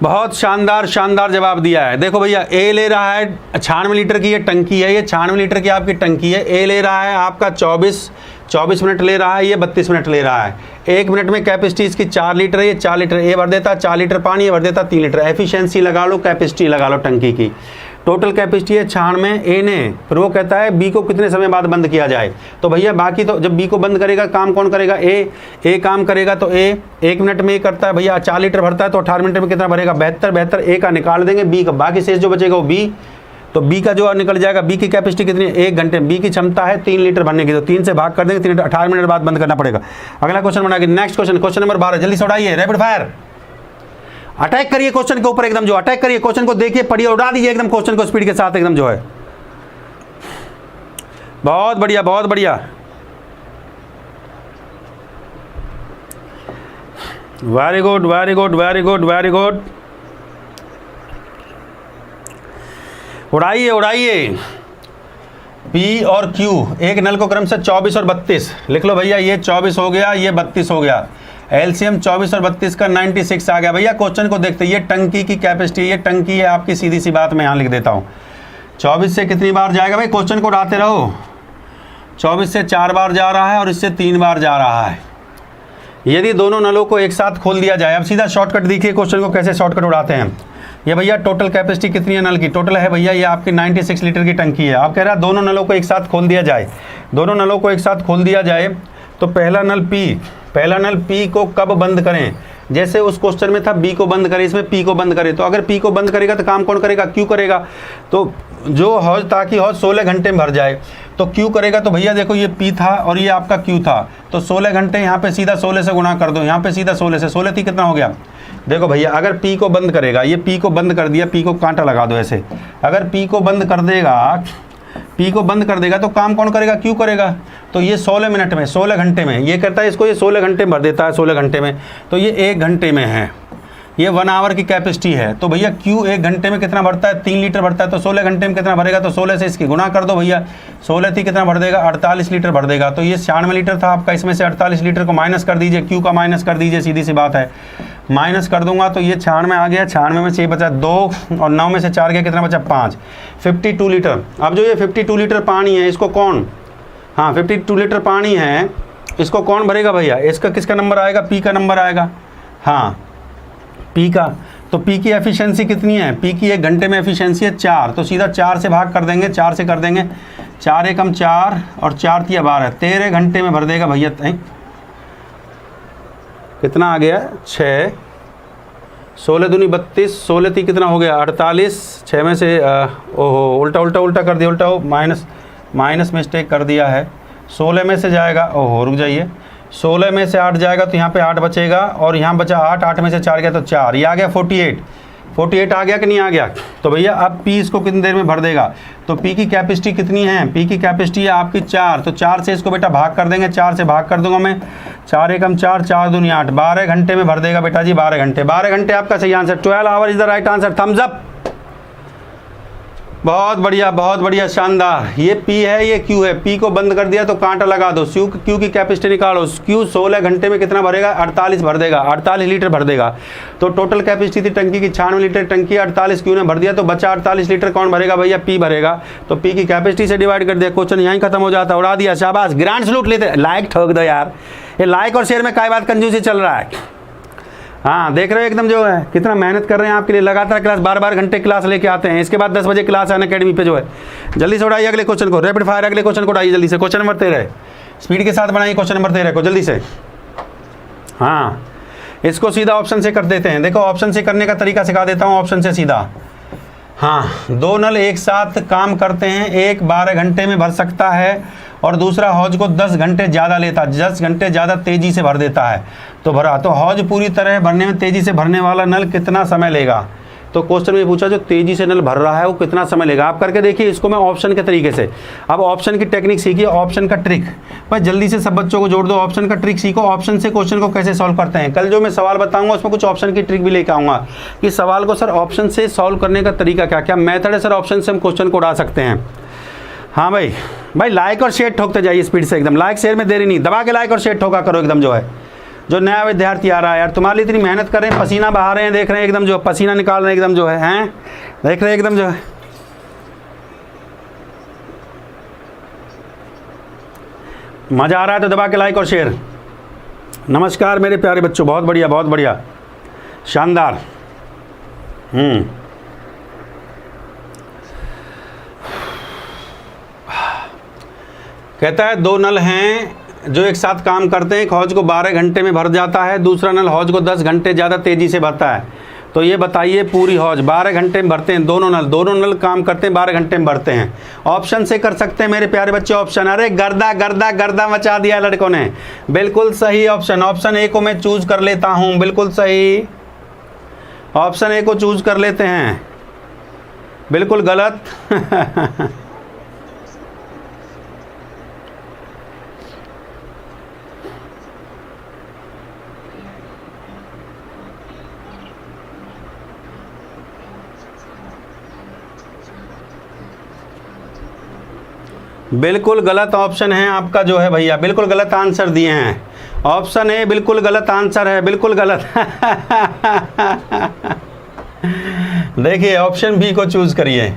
बहुत शानदार शानदार जवाब दिया है। देखो भैया ए ले रहा है 96 लीटर की ये टंकी है, ये 96 लीटर की आपकी टंकी है। ए ले रहा है आपका 24 मिनट ले रहा है, ये 32 मिनट ले रहा है। 1 मिनट में कैपेसिटी इसकी 4 लीटर है, ये 4 लीटर ए भर देता, 4 लीटर पानी ये भर देता 3 लीटर। एफिशिएंसी लगा लो, कैपेसिटी लगा लो टंकी की। टोटल कैपेसिटी है 96 ए ने, फिर वो कहता है बी को कितने समय बाद बंद किया जाए। तो भैया बाकी तो जब बी को बंद करेगा काम कौन करेगा? ए काम करेगा। तो ए 1 मिनट में करता है भैया 4 लीटर भरता है, तो 18 मिनट में कितना भरेगा? 72 ए का निकाल देंगे, बी का बाकी शेष जो बचेगा वो बी। तो बी का जो निकल जाएगा, बी की कैपेसिटी कितनी है? 1 घंटे। बी की क्षमता है 3 लीटर भरने की, तो 3 से भाग कर देंगे, 3 18 मिनट बाद बंद करना पड़ेगा। अगला क्वेश्चन बनाएंगे। नेक्स्ट क्वेश्चन नंबर 12, जल्दी से उड़ाइए, रैपिड फायर अटैक करिए क्वेश्चन के ऊपर एकदम, जो अटैक करिए क्वेश्चन को, देखिए पढ़िए, उड़ा दीजिए एकदम क्वेश्चन को स्पीड के साथ एकदम जो है। बहुत बढ़िया बहुत बढ़िया, very good very good very good very good. उड़ाइए उड़ाइए। पी और क्यू एक नल को क्रम से 24 और 32 लिख लो भैया। ये 24 हो गया, ये 32 हो गया। एलसीएम 24 और 32 का 96 आ गया। भैया क्वेश्चन को देखते, ये टंकी की कैपेसिटी, ये टंकी है आपकी, सीधी सी बात मैं यहाँ लिख देता हूँ। 24 से कितनी बार जाएगा भाई? क्वेश्चन को उड़ाते रहो। 24 से 4 बार जा रहा है और इससे 3 बार जा रहा है। यदि दोनों नलों को एक साथ खोल दिया जाए, अब सीधा शॉर्टकट देखिए क्वेश्चन को कैसे शॉर्टकट उड़ाते हैं। ये भैया टोटल कैपेसिटी कितनी है नल की? टोटल है भैया ये आपकी 96 लीटर की टंकी है। आप कह रहा है दोनों नलों को एक साथ खोल दिया जाए। दोनों नलों को एक साथ खोल दिया जाए तो पहला नल पी को कब बंद करें? जैसे उस क्वेश्चन में था बी को बंद करें, इसमें पी को बंद करें। तो अगर पी को बंद करेगा तो काम कौन करेगा? क्यू करेगा। तो जो हौज, ताकि हौज 16 घंटे में भर जाए, तो क्यू करेगा। तो भैया देखो ये पी था और ये आपका क्यू था, तो 16 घंटे यहाँ पे सीधा 16 से गुणा कर दो, यहाँ पे सीधा 16 से 16 थी कितना हो गया? देखो भैया अगर पी को बंद करेगा, ये पी को बंद कर दिया, पी को कांटा लगा दो ऐसे। अगर पी को बंद कर देगा तो काम कौन करेगा? क्यू करेगा। तो ये 16 मिनट में, 16 घंटे में, ये करता है इसको, ये 16 घंटे में भर देता है 16 घंटे में। तो ये 1 घंटे में है, ये 1 आवर की कैपेसिटी है। तो भैया क्यू 1 घंटे में कितना भरता है? 3 लीटर भरता है। तो 16 घंटे में कितना भरेगा? तो 16 से इसकी गुणा कर दो भैया। 16 थी कितना भर देगा? 48 लीटर भर देगा। तो ये 96 लीटर था आपका, इसमें से 48 लीटर को माइनस कर दीजिए, क्यू का माइनस कर दीजिए, सीधी सी बात है। माइनस कर दूंगा तो ये 96 आ गया, 96 में से ये बचा 2 और 9 में से 4 गया, कितना बचा? 5, 52 लीटर। अब जो ये 52 लीटर पानी है इसको कौन, हाँ 52 लीटर पानी है, इसको कौन भरेगा भैया? इसका किसका नंबर आएगा? पी का नंबर आएगा। हाँ पी का। तो पी की एफिशिएंसी कितनी है? पी की 1 घंटे में एफिशिएंसी है 4, तो सीधा 4 से भाग कर देंगे, 4 से कर देंगे, 4 एकम 4 और 4 तिया 12, 13 घंटे में भर देगा भैया। कितना आ गया? 6, 16 दूनी 32, 16 ती कितना हो गया? 48, 6 में से ओहो उल्टा कर दिया, उल्टा माइनस मिस्टेक कर दिया है। 16 में से जाएगा, ओहो रुक जाइए, 16 में से 8 जाएगा तो यहाँ पे 8 बचेगा और यहाँ बचा 8, 8 में से 4 गया तो 4, ये आ गया 48 आ गया कि नहीं आ गया? तो भैया अब पी इसको कितनी देर में भर देगा? तो पी की कैपेसिटी कितनी है? पी की कैपेसिटी है आपकी 4, तो 4 से इसको बेटा भाग कर देंगे, 4 से भाग कर दूंगा मैं, 4 एकम 4, 4 दूनी 8, 12 घंटे में भर देगा बेटा जी, 12 घंटे। 12 घंटे आपका सही answer, 12 hour is the right answer. Thumbs up. बहुत बढ़िया शानदार। ये P है, ये Q है। P को बंद कर दिया तो कांटा लगा दो। Q की कैपेसिटी निकालो। Q 16 घंटे में कितना भरेगा? 48 भर देगा, 48 लीटर भर देगा। तो टोटल कैपेसिटी थी टंकी की 96 लीटर, टंकी 48 Q ने भर दिया तो बचा 48 लीटर कौन भरेगा भैया? P भरेगा। तो P की कैपेसिटी से डिवाइड कर दिया, क्वेश्चन यहीं खत्म हो जाता। उड़ा दिया, शाबाश, ग्रांड सलूट लेते। लाइक ठोक दो यार, ये लाइक और शेयर में काय बात कंजूसी चल रहा है। हाँ, देख रहे हो एकदम जो है कितना मेहनत कर रहे हैं आपके लिए। लगातार क्लास 12 घंटे क्लास लेके आते हैं। इसके बाद 10 बजे क्लास है अकेडमी पे जो है। जल्दी से उड़ाइए अगले क्वेश्चन को, रैपिड फायर अगले क्वेश्चन को उड़ाइए जल्दी से। क्वेश्चन नंबर 13 स्पीड के साथ बनाइए। क्वेश्चन नंबर 13 को जल्दी से। हाँ, इसको सीधा ऑप्शन से कर देते हैं। देखो ऑप्शन से करने का तरीका सिखा देता हूँ, ऑप्शन से सीधा। हाँ, दो नल एक साथ काम करते हैं, एक 12 घंटे में भर सकता है और दूसरा हौज को 10 घंटे ज़्यादा लेता है, 10 घंटे ज़्यादा तेज़ी से भर देता है। तो भरा, तो हौज पूरी तरह भरने में तेज़ी से भरने वाला नल कितना समय लेगा? तो क्वेश्चन में पूछा जो तेज़ी से नल भर रहा है वो कितना समय लेगा। आप करके देखिए इसको मैं ऑप्शन के तरीके से। अब ऑप्शन की टेक्निक सीखिए, ऑप्शन का ट्रिक। भाई जल्दी से सब बच्चों को जोड़ दो, ऑप्शन का ट्रिक सीखो। ऑप्शन से क्वेश्चन को कैसे सॉल्व करते हैं, कल जो मैं सवाल बताऊंगा उसमें कुछ ऑप्शन की ट्रिक भी लेकर आऊँगा कि सवाल को सर ऑप्शन से सॉल्व करने का तरीका क्या क्या मेथड है सर, ऑप्शन से हम क्वेश्चन को उड़ा सकते हैं। हाँ भाई लाइक और शेयर ठोकते जाइए स्पीड से एकदम। लाइक शेयर में देरी नहीं, दबा के लाइक और शेयर ठोका करो एकदम जो है। जो नया विद्यार्थी आ रहा है यार, तुम्हारे लिए इतनी मेहनत कर रहे हैं, पसीना बहा रहे हैं, देख रहे हैं एकदम जो पसीना निकाल रहे हैं एकदम जो है, हैं देख रहे हैं एकदम जो है। मज़ा आ रहा है तो दबा के लाइक और शेयर। नमस्कार मेरे प्यारे बच्चों, बहुत बढ़िया शानदार। कहता है दो नल हैं जो एक साथ काम करते हैं, एक हौज को 12 घंटे में भर जाता है, दूसरा नल हौज को 10 घंटे ज़्यादा तेज़ी से भरता है। तो ये बताइए पूरी हौज 12 घंटे में भरते हैं, दोनों नल काम करते हैं 12 घंटे में भरते हैं। ऑप्शन से कर सकते हैं मेरे प्यारे बच्चे, ऑप्शन। अरे गर्दा मचा दिया लड़कों ने, बिल्कुल सही ऑप्शन। ऑप्शन ए को मैं चूज कर लेता हूँ, बिल्कुल सही। ऑप्शन ए को चूज कर लेते हैं, बिल्कुल गलत। बिल्कुल गलत ऑप्शन है आपका जो है भैया, बिल्कुल गलत आंसर दिए हैं। ऑप्शन ए बिल्कुल गलत आंसर है, बिल्कुल गलत। देखिए ऑप्शन बी को चूज करिए।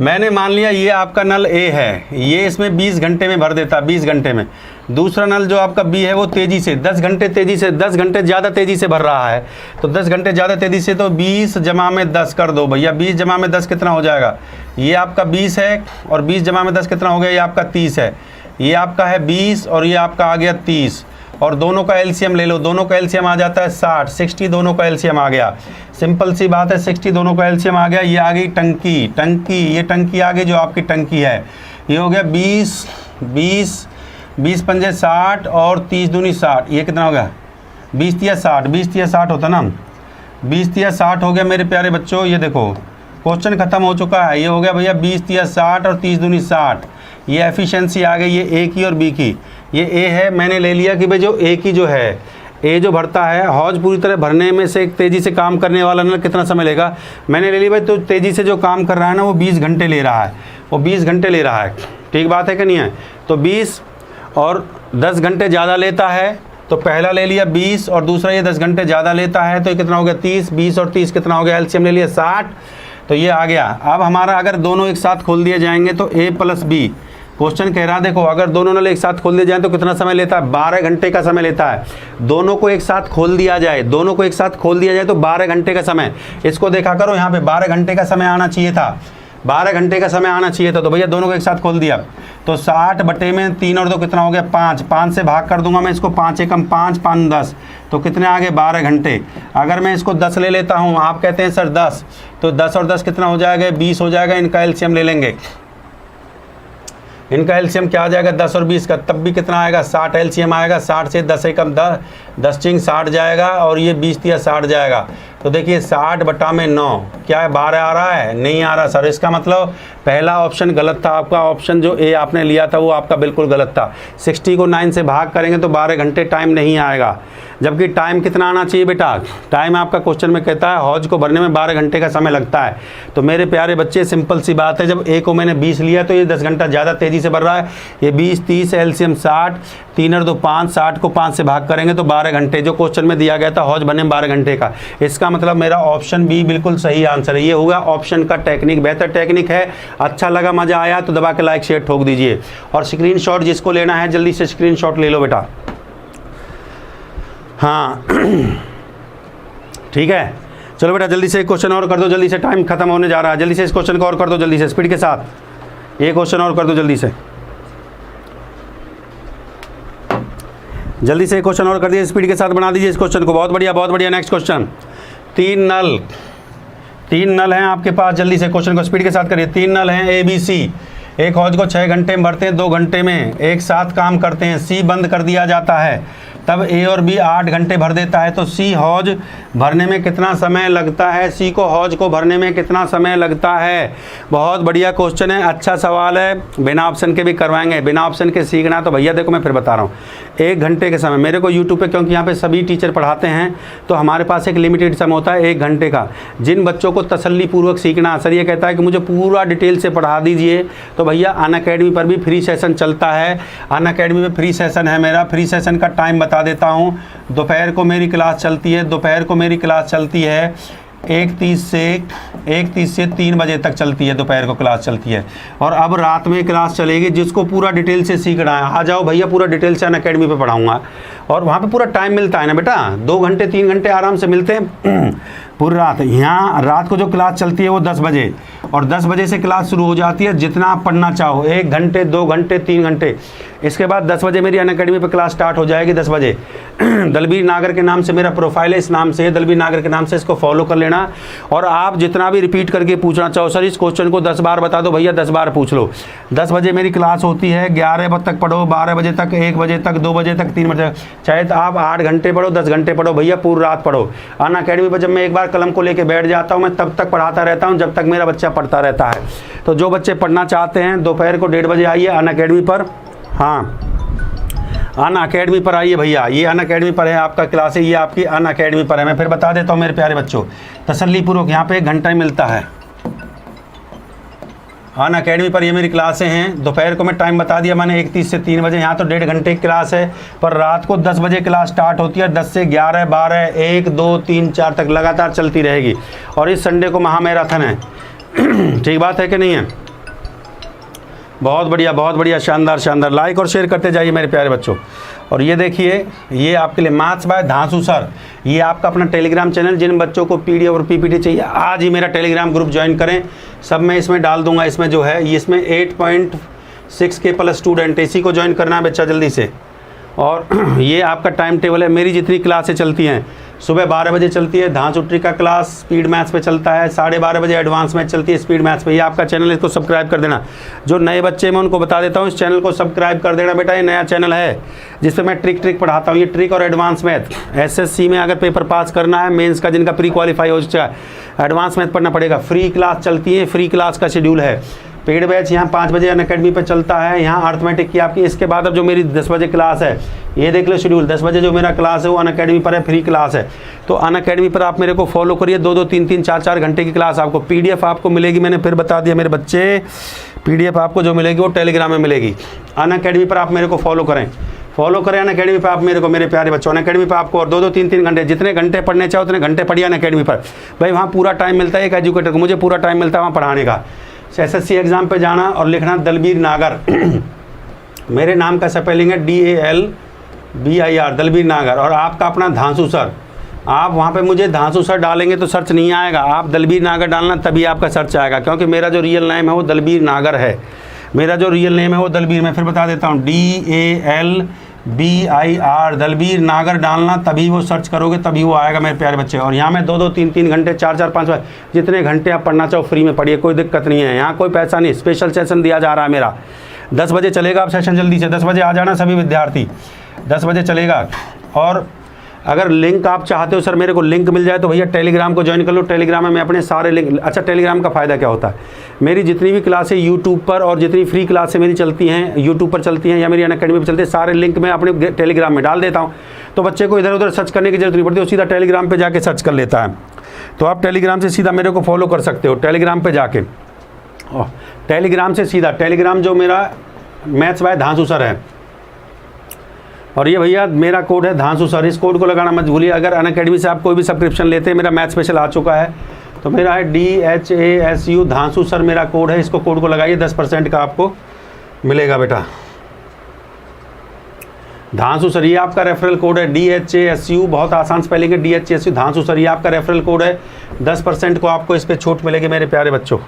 मैंने मान लिया ये आपका नल ए है, ये इसमें 20 घंटे में भर देता है, 20 घंटे में। दूसरा नल जो आपका बी है वो तेज़ी से 10 घंटे ज़्यादा तेज़ी से भर रहा है। तो 10 घंटे ज़्यादा तेज़ी से, तो 20 जमा में 10 कर दो भैया। 20 जमा में 10 कितना हो जाएगा? ये आपका 20 है और 20 जमा में 10 कितना हो गया? ये आपका 30 है। ये आपका है 20 और ये आपका आ गया 30। और दोनों का एलसीएम ले लो, दोनों का एलसीएम आ जाता है 60, 60 दोनों का एलसीएम आ गया। सिंपल सी बात है, 60 दोनों का एलसीएम आ गया। ये आ गई टंकी, ये टंकी आ गई जो आपकी टंकी है। ये हो गया 20 पंजे 60 और 30 दूनी 60। ये कितना हो गया? 20 तिया 60 होता ना, 20 तिया 60 हो गया मेरे प्यारे बच्चों। ये देखो क्वेश्चन खत्म हो चुका है। ये हो गया भैया 20 तिया 60 और 30 दूनी 60। ये एफिशिएंसी आ गई, ये ए की और बी की। ये ए है, मैंने ले लिया कि भाई जो ए की जो है, ए जो भरता है, हौज पूरी तरह भरने में से तेज़ी से काम करने वाला नल कितना समय लेगा, मैंने ले ली भाई। तो तेज़ी से जो काम कर रहा है ना वो 20 घंटे ले रहा है, वो 20 घंटे ले रहा है। ठीक बात है कि नहीं है? तो 20 और 10 घंटे ज़्यादा लेता है, तो पहला ले लिया 20 और दूसरा ये 10 घंटे ज़्यादा लेता है, तो ये कितना हो गया? 30। 20 और 30 कितना हो गया? एलसीएम ले लिया 60। तो ये आ गया। अब हमारा अगर दोनों एक साथ खोल दिए जाएंगे तो ए प्लस बी। क्वेश्चन कह रहा देखो अगर दोनों नल एक साथ खोल दिए जाए तो कितना समय लेता है? 12 घंटे का समय लेता है। दोनों को एक साथ खोल दिया जाए, तो 12 घंटे का समय। इसको देखा करो यहाँ पे 12 घंटे का समय आना चाहिए था, 12 घंटे का समय आना चाहिए था। तो भैया दोनों को एक साथ खोल दिया तो 60 बटे में 3 और 2 कितना हो गया? 5। 5 से भाग कर दूंगा मैं इसको, 5 एकम 5, 5 10, तो कितने आ गए? 12 घंटे। अगर मैं इसको 10 ले लेता हूँ, आप कहते हैं सर 10, तो 10 और 10 कितना हो जाएगा? 20 हो जाएगा। इनका एलसीएम ले लेंगे, इनका एलसीएम क्या आ जाएगा? 10 और 20 का, तब भी कितना आएगा? 60 एलसीएम आएगा। 60 से 10 एकम 10 10 चिंग 60 जाएगा और ये 20 तिया 60 जाएगा। तो देखिए 60/9 क्या है, 12 आ रहा है, नहीं आ रहा सर। इसका मतलब पहला ऑप्शन गलत था आपका, ऑप्शन जो ए आपने लिया था वो आपका बिल्कुल गलत था। 60 को 9 से भाग करेंगे तो 12 घंटे टाइम नहीं आएगा, जबकि टाइम कितना आना चाहिए बेटा, टाइम आपका क्वेश्चन में कहता है हौज को भरने में 12 घंटे का समय लगता है। तो मेरे प्यारे बच्चे सिंपल सी बात है, जब ए को मैंने 20 लिया तो ये 10 घंटा ज़्यादा तेज़ी से भर रहा है। ये 20 30 एलसीएम 60, 3 और 2 5, 60 को 5 से भाग करेंगे तो 12 घंटे, जो क्वेश्चन में दिया गया था हौज भरने में 12 घंटे का। इसका मतलब मेरा ऑप्शन बी बिल्कुल सही आंसर है। ये होगा ऑप्शन का टेक्निक, बेहतर टेक्निक है। अच्छा लगा, मज़ा आया तो दबा के लाइक शेयर ठोक दीजिए, और स्क्रीनशॉट जिसको लेना है जल्दी से स्क्रीनशॉट ले लो बेटा। हाँ ठीक है, चलो बेटा जल्दी से एक क्वेश्चन और कर दो, जल्दी से टाइम खत्म होने जा रहा है। जल्दी से इस क्वेश्चन को और कर दो, जल्दी से स्पीड के साथ एक क्वेश्चन और कर दो, जल्दी से एक क्वेश्चन और कर दिए, स्पीड के साथ बना दीजिए इस क्वेश्चन को। बहुत बढ़िया बहुत बढ़िया। नेक्स्ट क्वेश्चन, 3 नल हैं आपके पास, जल्दी से क्वेश्चन को स्पीड के साथ करिए। 3 नल हैं ए बी सी, एक हौज को 6 घंटे में भरते हैं, 2 घंटे में एक साथ काम करते हैं। सी बंद कर दिया जाता है, तब ए और बी 8 घंटे भर देता है, तो सी हौज भरने में कितना समय लगता है, सी को हौज को भरने में कितना समय लगता है। बहुत बढ़िया क्वेश्चन है, अच्छा सवाल है, बिना ऑप्शन के भी करवाएंगे। बिना ऑप्शन के सीखना तो भैया देखो मैं फिर बता रहा हूँ, 1 घंटे के समय मेरे को यूट्यूब पे, क्योंकि यहाँ पे सभी टीचर पढ़ाते हैं तो हमारे पास एक लिमिटेड समय होता है 1 घंटे का। जिन बच्चों को तसल्ली पूर्वक सीखना, सर ये कहता है कि मुझे पूरा डिटेल से पढ़ा दीजिए, तो भैया अनअकैडमी पर भी फ्री सेशन चलता है। अनअकैडमी में फ्री सेशन है मेरा, फ्री सेशन का टाइम बता देता हूँ। दोपहर को मेरी क्लास चलती है, 1:30 से 3 बजे तक चलती है, दोपहर को क्लास चलती है। और अब रात में क्लास चलेगी, जिसको पूरा डिटेल से सीखना है आ जाओ भैया, पूरा डिटेल से अनअकैडमी पे पढ़ाऊँगा। और वहाँ पे पूरा टाइम मिलता है ना बेटा, 2 घंटे 3 घंटे आराम से मिलते हैं पूरी रात। यहाँ रात को जो क्लास चलती है वो 10 बजे, और 10 बजे से क्लास शुरू हो जाती है। जितना आप पढ़ना चाहो, 1 घंटे 2 घंटे 3 घंटे। इसके बाद 10 बजे मेरी अनअकैडमी पे क्लास स्टार्ट हो जाएगी 10 बजे। दलबीर नागर के नाम से मेरा प्रोफाइल है, इस नाम से, दलबीर नागर के नाम से, इसको फॉलो कर लेना। और आप जितना भी रिपीट करके पूछना चाहो, सर इस क्वेश्चन को 10 बार बता दो भैया, 10 बार पूछ लो। 10 बजे मेरी क्लास होती है, 11 बजे तक पढ़ो, 12 बजे तक, 1 बजे तक, 2 बजे तक, 3 बजे तक। चाहे तो आप 8 घंटे पढ़ो, 10 घंटे पढ़ो भैया, पूरी रात पढ़ो। अनअकैडमी पर जब मैं एक बार कलम को लेकर बैठ जाता हूँ, मैं तब तक पढ़ाता रहता हूँ जब तक मेरा बच्चा पढ़ता रहता है। तो जो बच्चे पढ़ना चाहते हैं दोपहर को 1:30 बजे आइए अनअकैडमी पर। हाँ अनअकैडमी पर आइए भैया, ये अनअकैडमी पर है आपका क्लास है, ये आपकी अनअकैडमी पर है। मैं फिर बता देता हूँ मेरे प्यारे बच्चों, तसल्लीपूर्वक, यहाँ पे 1 घंटा ही मिलता है अनअकैडमी पर। ये मेरी क्लासें हैं, दोपहर को मैं टाइम बता दिया मैंने 1:30 से 3 बजे। यहाँ तो 1.5 घंटे की क्लास है, पर रात को 10 बजे क्लास स्टार्ट होती है, 10 से 11, 12, 1, 2, 3, 4 तक लगातार चलती रहेगी। और इस संडे को महामैराथन है ठीक बात है कि नहीं है? बहुत बढ़िया, शानदार शानदार। लाइक और शेयर करते जाइए मेरे प्यारे बच्चों। और ये देखिए, ये आपके लिए मैथ्स बाय धांसू सर, ये आपका अपना टेलीग्राम चैनल। जिन बच्चों को पीडीएफ और पीपीटी चाहिए आज ही मेरा टेलीग्राम ग्रुप ज्वाइन करें, सब मैं इसमें डाल दूंगा। इसमें जो है, ये इसमें 8.6K प्लस स्टूडेंट, इसी को ज्वाइन करना है बच्चा जल्दी से। और ये आपका टाइम टेबल है, मेरी जितनी क्लासें चलती हैं, सुबह 12 बजे चलती है धांसुट्री का क्लास, स्पीड मैथ्स पे चलता है, 12:30 बजे एडवांस मैथ चलती है स्पीड मैथ्स पे। ये आपका चैनल, इसको सब्सक्राइब कर देना। जो नए बच्चे मैं उनको बता देता हूँ, इस चैनल को सब्सक्राइब कर देना बेटा। ये नया चैनल है जिसपे मैं ट्रिक पढ़ाता हूँ, ये ट्रिक और एडवांस मैथ। SSC में अगर पेपर पास करना है, मेंस का जिनका प्री क्वालिफाई हो चुका है, एडवांस मैथ पढ़ना पड़ेगा। फ्री क्लास चलती है, फ्री क्लास का शेड्यूल है। पेड बैच यहाँ 5 बजे अनअकैडमी पे चलता है, यहाँ अर्थमेटिक की आपकी। इसके बाद अब जो मेरी 10 बजे क्लास है, ये देख लो शेड्यूल, 10 बजे जो मेरा क्लास है वो अनअकैडमी पर है, फ्री क्लास है। तो अनअकैडमी पर आप मेरे को फॉलो करिए, 2-2, 3-3, 4-4 घंटे की क्लास आपको। PDF आपको मिलेगी, मैंने फिर बता दिया मेरे बच्चे, PDF आपको जो मिलेगी वो टेलीग्राम में मिलेगी। अनअकैडमी पर आप मेरे को फॉलो करें अनअकैडमी पर आप मेरे को, मेरे प्यारे बच्चों, अनअकैडमी पर आपको। और 2-2, 3-3 घंटे, जितने घंटे पढ़ने चाहो उतने घंटे पढ़िए अनअकैडमी पर भाई। वहाँ पूरा टाइम मिलता है एक एजुकेटर को, मुझे पूरा टाइम मिलता है वहाँ पढ़ाने का। SSC एग्ज़ाम पे जाना और लिखना दलबीर नागर मेरे नाम का स्पेलिंग है DALBIR, दलबीर नागर। और आपका अपना धांसू सर, आप वहाँ पे मुझे धांसू सर डालेंगे तो सर्च नहीं आएगा, आप दलबीर नागर डालना तभी आपका सर्च आएगा, क्योंकि मेरा जो रियल नेम है वो दलबीर नागर है। मेरा जो रियल नेम है वो दलबीर, मैं फिर बता देता हूँ, DALBIR, दलबीर नागर डालना, तभी वो सर्च करोगे तभी वो आएगा मेरे प्यारे बच्चे। और यहाँ मैं 2-2, 3-3 घंटे, 4-4, 5 जितने घंटे आप पढ़ना चाहो फ्री में पढ़िए, कोई दिक्कत नहीं है। यहाँ कोई पैसा नहीं, स्पेशल सेशन दिया जा रहा है मेरा। 10 बजे चलेगा आप सेशन, जल्दी से 10 बजे आ जाना सभी विद्यार्थी, 10 बजे चलेगा। और अगर लिंक आप चाहते हो सर मेरे को लिंक मिल जाए तो भैया टेलीग्राम को ज्वाइन कर लो। टेलीग्राम में मैं अपने सारे लिंक, अच्छा टेलीग्राम का फ़ायदा क्या होता है, मेरी जितनी भी क्लासें यूट्यूब पर और जितनी फ्री क्लासें मेरी चलती हैं यूट्यूब पर चलती हैं या मेरी अनअकैडमी पर चलती है, सारे लिंक मैं अपने टेलीग्राम में डाल देता हूँ। तो बच्चे को इधर उधर सर्च करने की जरूरत नहीं पड़ती, वो सीधा टेलीग्राम पर जाके सर्च कर लेता है। तो आप टेलीग्राम से सीधा मेरे को फॉलो कर सकते हो, टेलीग्राम पर जाके, टेलीग्राम से सीधा, टेलीग्राम जो मेरा मैथ्स बाय धांसू सर है, और ये भैया मेरा कोड है धांसू सर, इस कोड को लगाना मत भूलिए। अगर अनअकैडमी से आप कोई भी सब्सक्रिप्शन लेते हैं, मेरा मैथ स्पेशल आ चुका है, तो मेरा है DHASU धांसू सर मेरा कोड है, इसको कोड को लगाइए, 10% का आपको मिलेगा बेटा। धांसू सर ये आपका रेफरल कोड है, DHASU, बहुत आसान स्पेलिंग है, DHASU धांसू सर, ये आपका रेफरल कोड है, 10% को आपको इस पर छूट मिलेगी मेरे प्यारे बच्चों।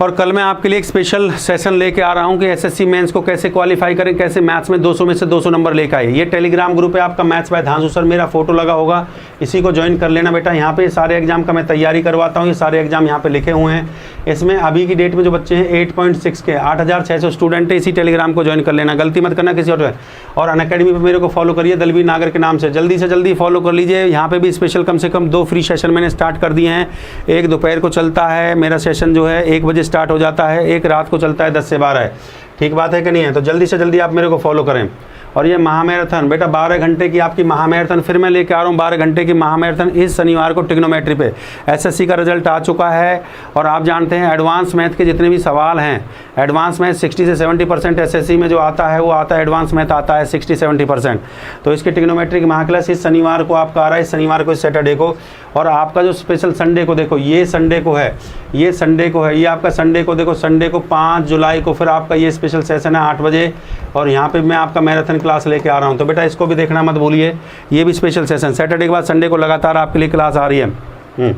और कल मैं आपके लिए एक स्पेशल सेशन लेके आ रहा हूँ कि SSC मेंस को कैसे क्वालिफाई करें, कैसे मैथ्स में 200 में से 200 नंबर लेकर आए। ये टेलीग्राम ग्रुप है आपका मैथ्स बाय धांसू सर, मेरा फोटो लगा होगा, इसी को ज्वाइन कर लेना बेटा। यहाँ पे सारे एग्जाम का मैं तैयारी करवाता हूँ, ये सारे एग्जाम यहाँ पे लिखे हुए हैं। इसमें अभी की डेट में जो बच्चे हैं 8.6 के 8600 स्टूडेंट है, इसी टेलीग्राम को ज्वाइन कर लेना, गलती मत करना किसी और अनअकैडमी पर मेरे को फॉलो करिए दलवीर नागर के नाम से, जल्दी से जल्दी फॉलो कर लीजिए। यहाँ पे भी स्पेशल कम से कम 2 फ्री सेशन मैंने स्टार्ट कर दिए हैं। एक दोपहर को चलता है मेरा सेशन जो है 1 बजे स्टार्ट हो जाता है, एक रात को चलता है 10 से 12 है, ठीक बात है कि नहीं है। तो जल्दी से जल्दी आप मेरे को फॉलो करें। और ये महामैराथन बेटा 12 घंटे की आपकी महामैराथन फिर मैं लेके आ रहा हूँ, 12 घंटे की महामैराथन इस शनिवार को ट्रिग्नोमेट्री पे। SSC का रिजल्ट आ चुका है और आप जानते हैं एडवांस मैथ के जितने भी सवाल हैं, एडवांस मैथ 60 से 70% SSC में जो आता है वो आता है, एडवांस मैथ आता है 60-70%। तो इसके ट्रिग्नोमेट्री की महाक्लास इस शनिवार को आपका आ रहा है, इस शनिवार को, इस सैटरडे को। और आपका जो स्पेशल संडे को देखो, ये संडे को है, ये संडे को है, ये आपका संडे को देखो, संडे को 5 जुलाई को फिर आपका ये स्पेशल सेशन है 8 बजे, और यहाँ पे मैं आपका मैराथन क्लास लेके आ रहा हूँ। तो बेटा इसको भी देखना मत भूलिए, ये भी स्पेशल सेशन सैटरडे के बाद संडे को लगातार आपके लिए क्लास आ रही है।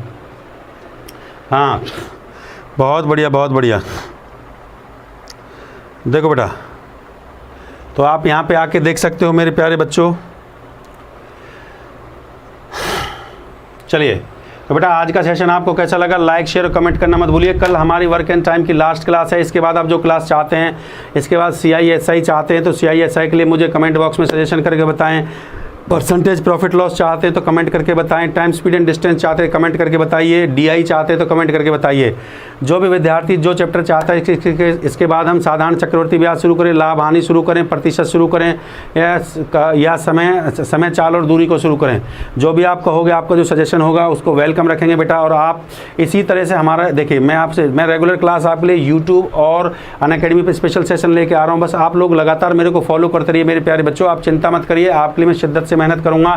हाँ बहुत बढ़िया, बहुत बढ़िया। देखो बेटा, तो आप यहाँ पे आके देख सकते हो मेरे प्यारे बच्चों। चलिए तो बेटा आज का सेशन आपको कैसा लगा, लाइक शेयर और कमेंट करना मत भूलिए। कल हमारी वर्क एंड टाइम की लास्ट क्लास है, इसके बाद आप जो क्लास चाहते हैं, इसके बाद CISI चाहते हैं तो CISI के लिए मुझे कमेंट बॉक्स में सजेशन करके बताएं। परसेंटेज प्रॉफिट लॉस चाहते हैं तो कमेंट करके बताएं। टाइम स्पीड एंड डिस्टेंस चाहते हैं कमेंट करके बताइए। DI चाहते हैं तो कमेंट करके बताइए। जो भी विद्यार्थी जो चैप्टर चाहता है इसके बाद हम साधारण चक्रवर्ती ब्याज शुरू करें, लाभ हानि शुरू करें, प्रतिशत शुरू करें, या समय चाल और दूरी को शुरू करें, जो भी आप कहोगे, आपका जो सजेशन होगा उसको वेलकम रखेंगे बेटा। और आप इसी तरह से हमारा देखिए, मैं रेगुलर क्लास आपके लिए यूट्यूब और अनअकैडमी पे स्पेशल सेशन लेके आ रहा हूँ। बस आप लोग लगातार मेरे को फॉलो करते रहिए मेरे प्यारे बच्चों, आप चिंता मत करिए, आपके लिए मैं शिद्दत से मेहनत करूंगा।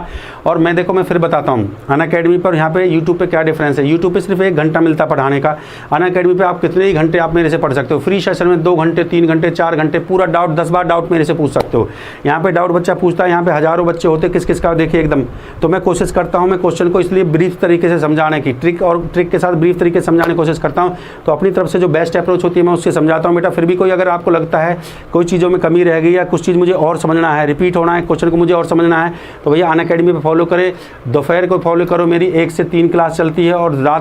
और मैं देखो मैं फिर बताता हूँ अनअकैडमी पर यहाँ पे यूट्यूब पे क्या डिफरेंस है। यूट्यूब पे सिर्फ 1 घंटा मिलता पढ़ाने का, अनअकैडमी पे आप कितने ही घंटे आप मेरे से पढ़ सकते हो। फ्री सेशन में 2 घंटे 3 घंटे 4 घंटे पूरा डाउट 10 बार डाउट मेरे से पूछ सकते हो। यहाँ पे डाउट बच्चा पूछता है, यहाँ पे हज़ारों बच्चे होते, किस किस का देखिए एकदम। तो मैं कोशिश करता हूँ, मैं क्वेश्चन को इसलिए ब्रीफ तरीके से समझाने की, ट्रिक के साथ ब्रीफ तरीके से समझाने की कोशिश करता हूँ। तो अपनी तरफ से जो बेस्ट अप्रोच होती है मैं उससे समझाता हूँ बेटा। फिर भी कोई अगर आपको लगता है कोई चीज़ों में कमी रह गई या कुछ चीज़ मुझे और समझना है, रिपीट होना है क्वेश्चन को मुझे और समझना है, तो भैया अनअकैडमी पे फॉलो करें। दोपहर को फॉलो करो, मेरी 1 से 3 क्लास चलती है और रात